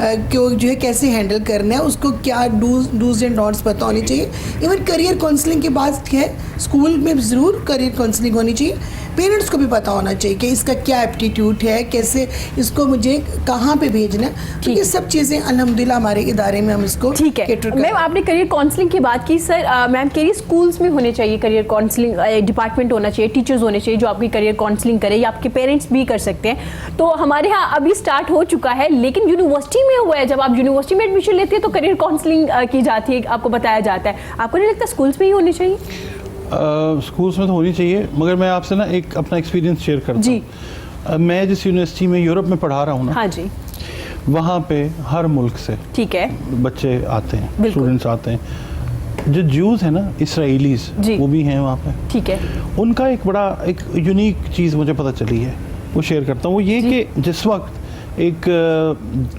को जो है कैसे हैंडल करना है, उसको क्या डूज एंड डोंट्स पता होनी चाहिए। इवन करियर काउंसलिंग की बात है, स्कूल में ज़रूर करियर काउंसलिंग होनी चाहिए। पेरेंट्स को भी पता होना चाहिए कि इसका क्या एप्टीट्यूड है, कैसे इसको मुझे कहाँ पे भेजना है। तो ये सब चीज़ें अल्हम्दुलिल्लाह हमारे इदारे में हम इसको
ठीक है। मैम आपने करियर काउंसलिंग की बात की, सर मैम कह रही स्कूल्स में होने चाहिए करियर काउंसलिंग डिपार्टमेंट होना चाहिए, टीचर्स होने चाहिए जो आपकी करियर काउंसलिंग करे, या आपके पेरेंट्स भी कर सकते हैं। तो हमारे यहाँ अभी स्टार्ट हो चुका है, लेकिन यूनिवर्सिटी में हुआ है, जब आप यूनिवर्सिटी में एडमिशन लेते हैं तो करियर काउंसलिंग की जाती है, आपको बताया जाता है। आपको नहीं लगता स्कूल्स में ही होनी चाहिए?
स्कूल्स में तो होनी चाहिए, मगर मैं आपसे ना एक अपना एक्सपीरियंस शेयर करता हूँ। मैं जिस यूनिवर्सिटी में यूरोप में पढ़ा रहा हूँ ना,
हाँ जी,
वहाँ पे हर मुल्क से
ठीक है
बच्चे आते हैं, स्टूडेंट्स आते हैं। जो ज्यूज़ हैं ना, इसराइलीज, वो भी हैं वहाँ पे,
ठीक है।
उनका एक बड़ा एक यूनिक चीज़ मुझे पता चली है, वो शेयर करता हूँ। वो ये कि जिस वक्त एक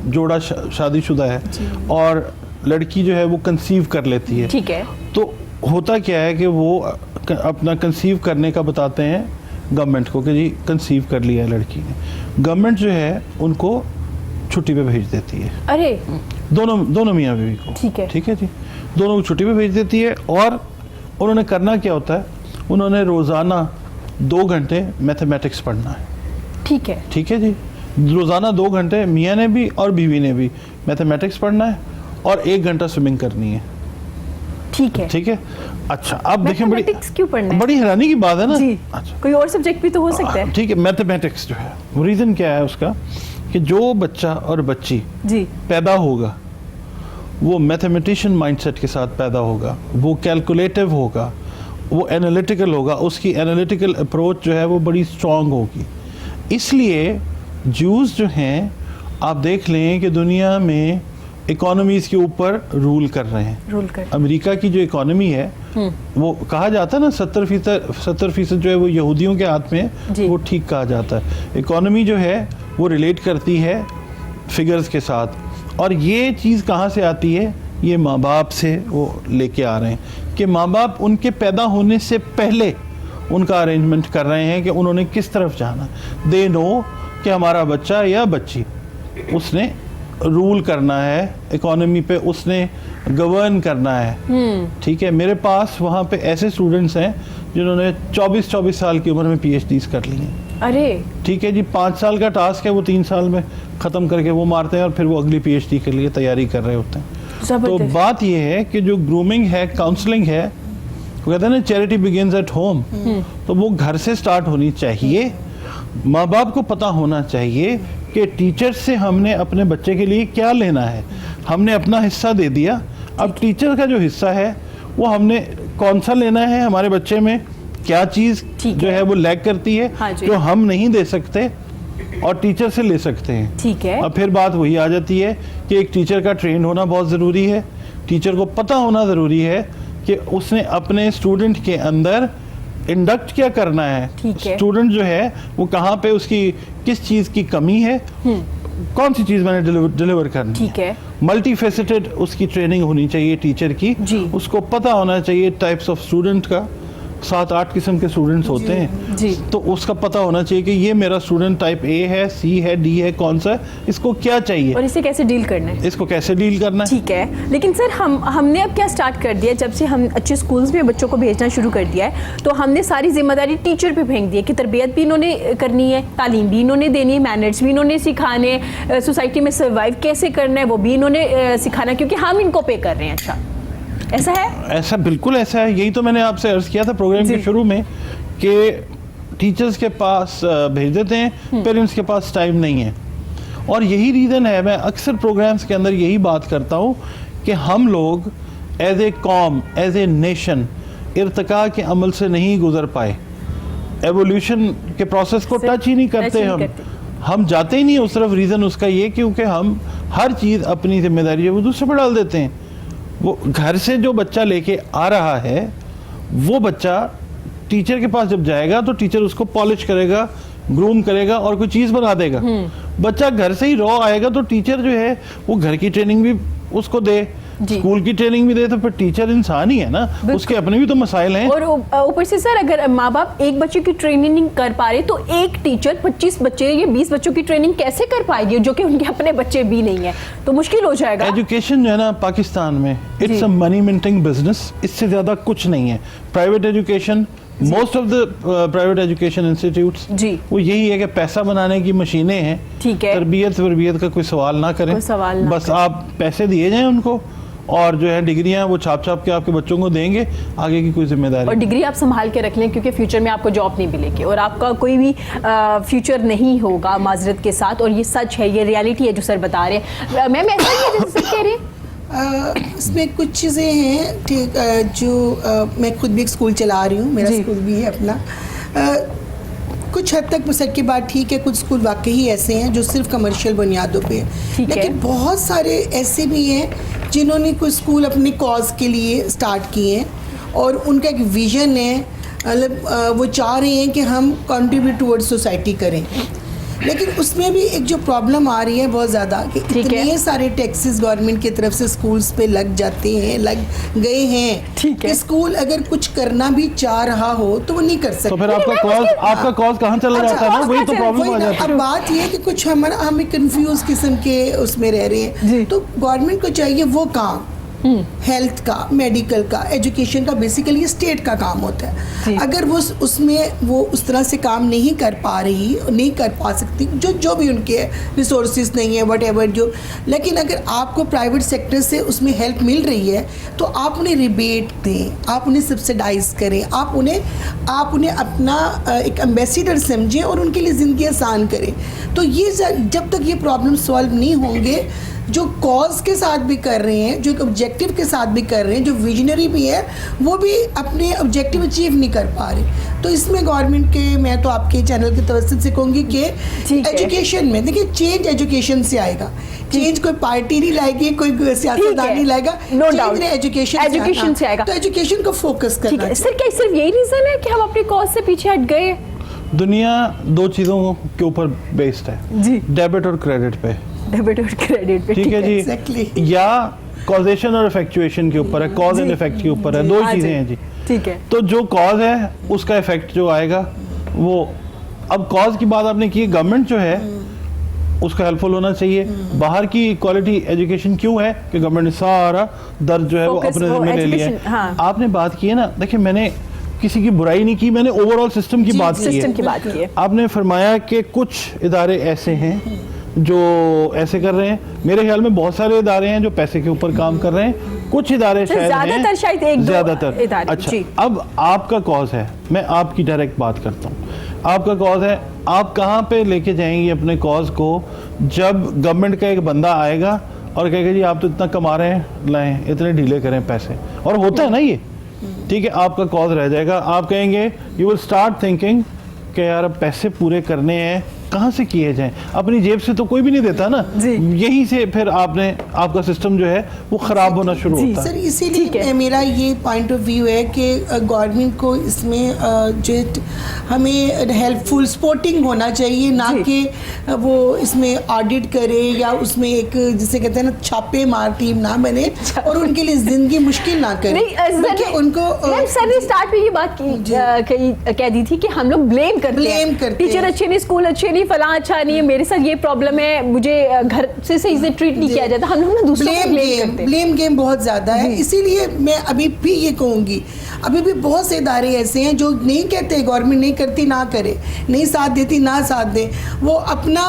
जोड़ा शादीशुदा है और लड़की जो है वो कंसीव कर लेती है,
ठीक है,
तो होता क्या है कि वो अपना कंसीव करने का बताते हैं गवर्नमेंट को कि जी कंसीव कर लिया है लड़की ने। गवर्नमेंट जो है उनको छुट्टी पे भेज देती है।
अरे
दोनों मियाँ बीवी को, ठीक है जी, दोनों को छुट्टी पे भेज देती है। और उन्होंने करना क्या होता है, उन्होंने रोज़ाना 2 घंटे मैथमेटिक्स पढ़ना है। ठीक है जी, रोज़ाना 2 घंटे मियाँ ने भी और बीवी ने भी मैथमेटिक्स पढ़ना है और 1 घंटा स्विमिंग करनी है। ठीक है। अच्छा, अब देखिए बड़ी हैरानी की बात है ना जी। अच्छा,
कोई और सब्जेक्ट भी तो हो सकता है।
ठीक है, मैथमेटिक्स जो है, रीज़न क्या है उसका कि जो बच्चा और बच्ची
जी
पैदा होगा वो मैथमेटिशियन माइंडसेट के साथ पैदा होगा, वो कैलकुलेटिव होगा, वो एनालिटिकल होगा, उसकी एनालिटिकल अप्रोच जो है वो बड़ी स्ट्रॉन्ग होगी। इसलिए ज्यूज़ जो हैं, आप देख लें कि दुनिया में इकोनॉमीज़ के ऊपर रूल कर रहे हैं। अमेरिका की जो इकोनॉमी है, वो कहा जाता है ना 70% जो है वो यहूदियों के हाथ में है, वो ठीक कहा जाता है। इकोनॉमी जो है वो रिलेट करती है फिगर्स के साथ, और ये चीज़ कहाँ से आती है, ये माँ बाप से वो लेके आ रहे हैं कि माँ बाप उनके पैदा होने से पहले उनका अरेंजमेंट कर रहे हैं कि उन्होंने किस तरफ जाना। दे नो कि हमारा बच्चा या बच्ची, उसने रूल करना है इकोनॉमी पे, उसने गवर्न करना है। ठीक है, मेरे पास वहाँ पे ऐसे स्टूडेंट्स हैं जिन्होंने 24 साल की उम्र में PhDs कर ली हैं।
अरे
ठीक है जी, 5 साल का टास्क है, वो 3 साल में ख़त्म करके वो मारते हैं और फिर वो अगली PhD के लिए तैयारी कर रहे होते हैं। तो बात ये है कि जो ग्रूमिंग है, काउंसलिंग है, वो कहते हैं ना चैरिटी बिगिंस एट होम, तो वो घर से स्टार्ट होनी चाहिए। माँ बाप को पता होना चाहिए कि टीचर से हमने अपने बच्चे के लिए क्या लेना है। हमने अपना हिस्सा दे दिया, अब टीचर का जो हिस्सा है वो हमने कौन सा लेना है, हमारे बच्चे में क्या चीज़ जो है वो लैग करती है,
हाँ
जो हम नहीं दे सकते और टीचर से ले सकते हैं।
ठीक है।
अब फिर बात वही आ जाती है कि एक टीचर का ट्रेन होना बहुत ज़रूरी है। टीचर को पता होना ज़रूरी है कि उसने अपने स्टूडेंट के अंदर इंडक्ट क्या करना है, स्टूडेंट जो है वो कहाँ पे उसकी किस चीज़ की कमी है, कौन सी चीज़ मैंने डिलीवर करनी है। मल्टी फेसेटेड उसकी ट्रेनिंग होनी चाहिए टीचर की, उसको पता होना चाहिए टाइप्स ऑफ स्टूडेंट का 7-8 किस्म के स्टूडेंट्स होते हैं
जी।
तो उसका पता होना चाहिए कि ये मेरा स्टूडेंट टाइप ए है, सी है, डी है, कौन सा है, इसको क्या चाहिए
और इसे कैसे डील करना है।
इसको कैसे डील करना है।
ठीक है, लेकिन सर हमने अब क्या स्टार्ट कर दिया, जब से हम अच्छे स्कूल्स में बच्चों को भेजना शुरू कर दिया है तो हमने सारी जिम्मेदारी टीचर पे फेंक दी है कि तरबियत भी इन्होंने करनी है, तालीम भी इन्होंने देनी है, मैनर्स भी इन्होंने सिखाने, सोसाइटी में सर्वाइव कैसे करना है वो भी इन्होंने सिखाना, क्योंकि हम इनको पे कर रहे हैं। अच्छा, ऐसा है?
ऐसा बिल्कुल ऐसा है। यही तो मैंने आपसे अर्ज किया था प्रोग्राम के शुरू में कि टीचर्स के पास भेज देते हैं, पेरेंट्स के पास टाइम नहीं है। और यही रीज़न है, मैं अक्सर प्रोग्राम्स के अंदर यही बात करता हूँ कि हम लोग एज ए कौम, एज ए नेशन इर्तिका के अमल से नहीं गुजर पाए, एवोल्यूशन के प्रोसेस को टच ही नहीं करते हम जाते ही नहीं उस तरफ। रीज़न उसका ये क्योंकि हम हर चीज़ अपनी जिम्मेदारी है वो दूसरे पर डाल देते हैं। वो घर से जो बच्चा लेके आ रहा है वो बच्चा टीचर के पास जब जाएगा तो टीचर उसको पॉलिश करेगा, ग्रूम करेगा और कोई चीज़ बना देगा। बच्चा घर से ही रॉ आएगा तो टीचर जो है वो घर की ट्रेनिंग भी उसको दे, स्कूल की ट्रेनिंग भी दे, तो फिर टीचर इंसान ही है ना, उसके अपने भी तो मसाइल हैं।
और ऊपर से सर अगर माँ बाप एक बच्चे की ट्रेनिंग नहीं कर पा रहे तो एक टीचर 25 बच्चे या 20 बच्चों की ट्रेनिंग कैसे कर पाएगी, जो कि उनके अपने बच्चे भी नहीं है, तो मुश्किल हो जाएगा।
एजुकेशन जो है ना पाकिस्तान में it's a money minting business, इससे ज्यादा कुछ नहीं है। Private education, most of the private education institutes वो यही है कि पैसा बनाने की मशीनें हैं।
ठीक है,
तरबियत का कोई सवाल ना करें, बस आप पैसे दिए जाएं उनको और जो है डिग्रियां वो छाप के आपके बच्चों को देंगे, आगे की कोई जिम्मेदारी। और
डिग्री आप संभाल के रख लें क्योंकि फ्यूचर में आपको जॉब नहीं मिलेगी और आपका कोई भी फ्यूचर नहीं होगा माजरत के साथ। और ये सच है, ये रियलिटी है जो सर बता रहे हैं। मैम ऐसा ही है जैसे सर कह रहे हैं?
इसमें कुछ चीज़ें हैं ठीक, जो मैं खुद भी एक स्कूल चला रही हूँ, मेरा स्कूल भी है अपना। कुछ हद तक सर की बात ठीक है, कुछ स्कूल वाकई ऐसे हैं जो सिर्फ कमर्शियल बुनियादों पे है, लेकिन बहुत सारे ऐसे भी हैं जिन्होंने कुछ स्कूल अपनी कॉज के लिए स्टार्ट किए हैं और उनका एक विजन है, मतलब वो चाह रहे हैं कि हम कंट्रीब्यूट टुवर्ड्स सोसाइटी करें। लेकिन उसमें भी एक जो प्रॉब्लम आ रही है बहुत ज़्यादा कि इतने सारे टैक्सेस गवर्नमेंट की तरफ से स्कूल्स पे लग जाते हैं, लग गए हैं। ठीक है, स्कूल अगर कुछ करना भी चाह रहा हो तो वो नहीं कर सकते।
तो फिर आपका कॉज कहाँ चला जाता है ना, वही तो प्रॉब्लम आ जाती है।
अब बात ये है कि कुछ हम कंफ्यूज किस्म के उसमें रह रहे हैं, तो गवर्नमेंट को चाहिए वो काम हेल्थ का, मेडिकल का, एजुकेशन का, बेसिकली स्टेट का काम होता है। अगर वो उसमें वो उस तरह से काम नहीं कर पा रही, नहीं कर पा सकती, जो भी उनके रिसोर्सेज नहीं है व्हाटएवर जो, लेकिन अगर आपको प्राइवेट सेक्टर से उसमें हेल्प मिल रही है तो आप उन्हें रिबेट दें, आप उन्हें सब्सिडाइज करें, आप उन्हें अपना एक एम्बेसडर समझें और उनके लिए ज़िंदगी आसान करें। तो ये जब तक ये प्रॉब्लम सॉल्व नहीं होंगे, जो कॉज के साथ भी कर रहे हैं, जो एक ऑब्जेक्टिव के साथ भी कर रहे हैं, जो विजनरी भी है, वो भी अपने ऑब्जेक्टिव अचीव नहीं कर पा रहे। तो इसमें गवर्नमेंट के, मैं तो आपके चैनल की तवज्जो से कहूँगी कि एजुकेशन में देखिए चेंज एजुकेशन से आएगा। चेंज कोई पार्टी नहीं लाएगी, कोई सियासतदान नहीं लाएगा,
नो डाउट
एजुकेशन से आएगा। तो एजुकेशन को फोकस करना है।
सर क्या सिर्फ यही रीजन है कि हम अपने कॉज से पीछे हट गए?
दुनिया दो चीज़ों के ऊपर बेस्ड है जी, डेबिट और क्रेडिट पे।
डेबिट और क्रेडिट पे,
ठीक है जी, exactly. या कॉजेशन और इफेक्चुएशन के ऊपर है, कॉज एंड इफेक्ट के ऊपर है, दो चीजें हैं जी।
ठीक है,
तो जो कॉज है उसका इफेक्ट जो आएगा वो, अब कॉज की बात आपने की, गवर्नमेंट जो है उसका हेल्पफुल होना चाहिए। बाहर की क्वालिटी एजुकेशन क्यों है कि गवर्नमेंट ने सारा दर्द जो है वो अपने जिम्मे ले लिया है।
हाँ।
आपने बात की है ना, देखिए मैंने किसी की बुराई नहीं की, मैंने ओवरऑल सिस्टम की बात की है। आपने फरमाया कि कुछ इदारे ऐसे हैं जो ऐसे कर रहे हैं, मेरे ख्याल में बहुत सारे इदारे हैं जो पैसे के ऊपर काम कर रहे हैं, कुछ इदारे
ज्यादातर।
अच्छा, अब आपका कॉज है, मैं आपकी डायरेक्ट बात करता हूँ, आपका कॉज है, आप कहाँ पे लेके जाएंगे अपने कॉज को जब गवर्नमेंट का एक बंदा आएगा और कहेगा जी आप तो इतना कमा रहे हैं, लाएं इतने ढीले करें पैसे, और होता है ना ये, ठीक है, आपका कॉज रह जाएगा। आप कहेंगे, यू विल स्टार्ट थिंकिंग कि यार अब पैसे पूरे करने हैं कहाँ से किए जाएं? अपनी जेब से तो कोई भी नहीं देता ना, यहीं से फिर आपका सिस्टम जो है वो खराब होना शुरू होता है।
सर इसीलिए मेरा ये पॉइंट ऑफ व्यू है कि गवर्नमेंट को इसमें जो हमें हेल्पफुल सपोर्टिंग होना चाहिए, ना कि वो इसमें ऑडिट करे या उसमें एक जिसे कहते हैं ना छापे मार टीम ना बने और उनके लिए जिंदगी मुश्किल ना करे। उनको
सर ने स्टार्ट में ये बात कह दी थी कि हम लोग ब्लेम करते हैं, टीचर अच्छे नहीं, स्कूल अच्छे नहीं, फलां अच्छा नहीं है, मेरे साथ ये प्रॉब्लम है, मुझे घर से सही से ट्रीट नहीं किया जाता। हम लोग ना दूसरों को ब्लेम करते हैं।
ब्लेम गेम बहुत ज़्यादा है। इसीलिए मैं अभी भी ये कहूँगी, अभी भी बहुत से इदारे ऐसे हैं जो नहीं कहते गवर्नमेंट नहीं करती ना करे, नहीं साथ देती ना साथ दे, वो अपना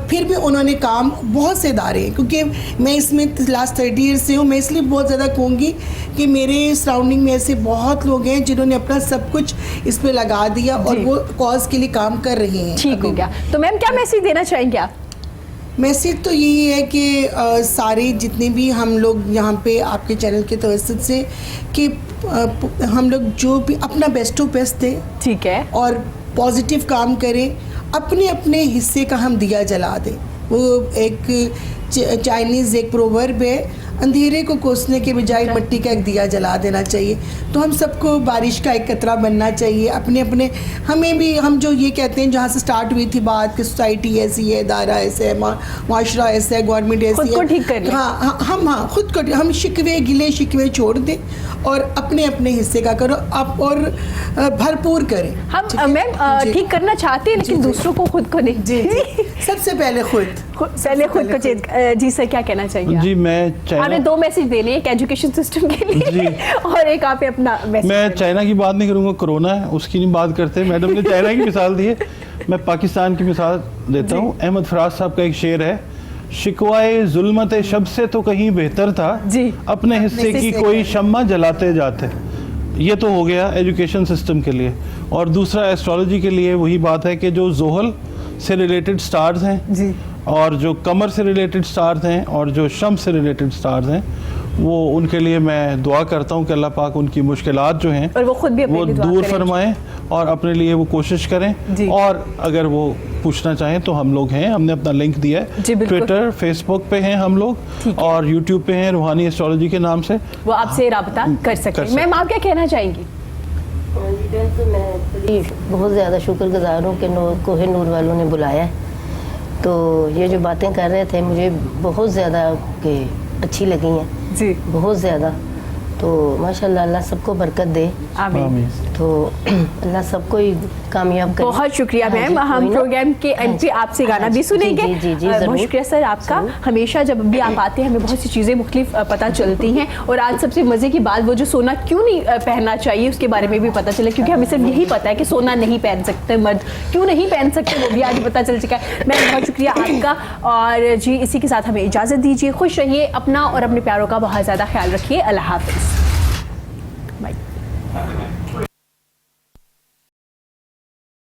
फिर भी उन्होंने काम, बहुत से इदारे हैं, क्योंकि मैं इसमें लास्ट 30 ईयर्स से हूँ, मैं इसलिए बहुत ज़्यादा कहूँगी कि मेरे सराउंडिंग में ऐसे बहुत लोग हैं जिन्होंने अपना सब कुछ इस पर लगा दिया और वो कॉज के लिए काम कर रहे हैं।
ठीक हो गया। तो मैम क्या मैसेज देना चाहेंगे आप?
मैसेज तो यही है कि सारे जितने भी हम लोग यहाँ पे आपके चैनल के तवज्जुद से कि हम लोग जो भी अपना बेस्ट ऑफ बेस्ट दें,
ठीक है, और
पॉजिटिव काम करें, अपने अपने हिस्से का हम दिया जला दें। वो एक चाइनीज़ एक प्रोवर्ब है, अंधेरे को कोसने के बजाय मिट्टी का एक दिया जला देना चाहिए। तो हम सबको बारिश का एक कतरा बनना चाहिए, अपने अपने हमें भी, हम जो ये कहते हैं जहाँ से स्टार्ट हुई थी बात कि सोसाइटी ऐसी है, इदारा ऐसे है, माशरा ऐसा है, गवर्नमेंट ऐसी है,
खुद को ठीक कर लें।
हाँ खुद को हम शिकवे गिले शिकवे छोड़ दें और अपने अपने हिस्से का करो आप और भरपूर करें।
हम मैम ठीक करना चाहते हैं लेकिन दूसरों को खुद को नहीं।
जी सबसे पहले खुद
को जी सर क्या कहना चाहिए?
जी मैं
आपने 2 मैसेज देने एक एजुकेशन सिस्टम के लिए और एक आप अपना मैसेज।
मैं चाइना की बात नहीं करूँगा, कोरोना है उसकी नहीं बात करते। मैडम ने चाइना की मिसाल दी है, मैं पाकिस्तान की मिसाल देता हूँ। अहमद फराज साहब का एक शेर है, शिकवाए जुल्मत शब से तो कहीं बेहतर था, अपने हिस्से की कोई शम्मा जलाते जाते। ये तो हो गया एजुकेशन सिस्टम के लिए। और दूसरा एस्ट्रोलॉजी के लिए वही बात है कि जो जोहल से रिलेटेड स्टार्स हैं और जो कमर से रिलेटेड स्टार्स हैं और जो शम्स से रिलेटेड स्टार्स हैं, वो उनके लिए मैं दुआ करता हूँ कि अल्लाह पाक उनकी मुश्किलात जो हैं
और वो खुद भी
वो दूर फरमाएं और अपने लिए वो कोशिश करें। और अगर वो पूछना चाहें तो हम लोग हैं, हमने अपना लिंक दिया है, ट्विटर फेसबुक पे हैं हम लोग और यूट्यूब पे हैं रूहानी एस्ट्रोलॉजी के नाम से, वो
आपसे राब्ता कर सकते हैं। मैम आप क्या कहना चाहेंगी?
तो मैं बहुत ज़्यादा शुक्रगुजार हूँ कि कोहे नूर वालों ने बुलाया है। तो ये जो बातें कर रहे थे मुझे बहुत ज़्यादा अच्छी लगी हैं जी, बहुत ज़्यादा। तो माशाल्लाह अल्लाह सबको बरकत दे, आमीन। तो अल्लाह सबको ही कामयाब करे।
बहुत शुक्रिया मैम। हम प्रोग्राम के एंड पे आपसे गाना भी सुनेंगे। बहुत शुक्रिया सर आपका। हमेशा जब भी आप आते हैं हमें बहुत सी चीज़ें मुख्तलिफ पता चलती हैं और आज सबसे मज़े की बात वो जो सोना क्यों नहीं पहनना चाहिए उसके बारे में भी पता चला, क्योंकि हमें सिर्फ यही पता है कि सोना नहीं पहन सकते मर्द, क्यों नहीं पहन सकते वो भी आज पता चल चुका है। मैम बहुत शुक्रिया आपका। और जी इसी के साथ हमें इजाज़त दीजिए। खुश रहिए, अपना और अपने प्यारों का बहुत ज़्यादा ख्याल रखिए। अल्लाह हाफ़िज़। बाय।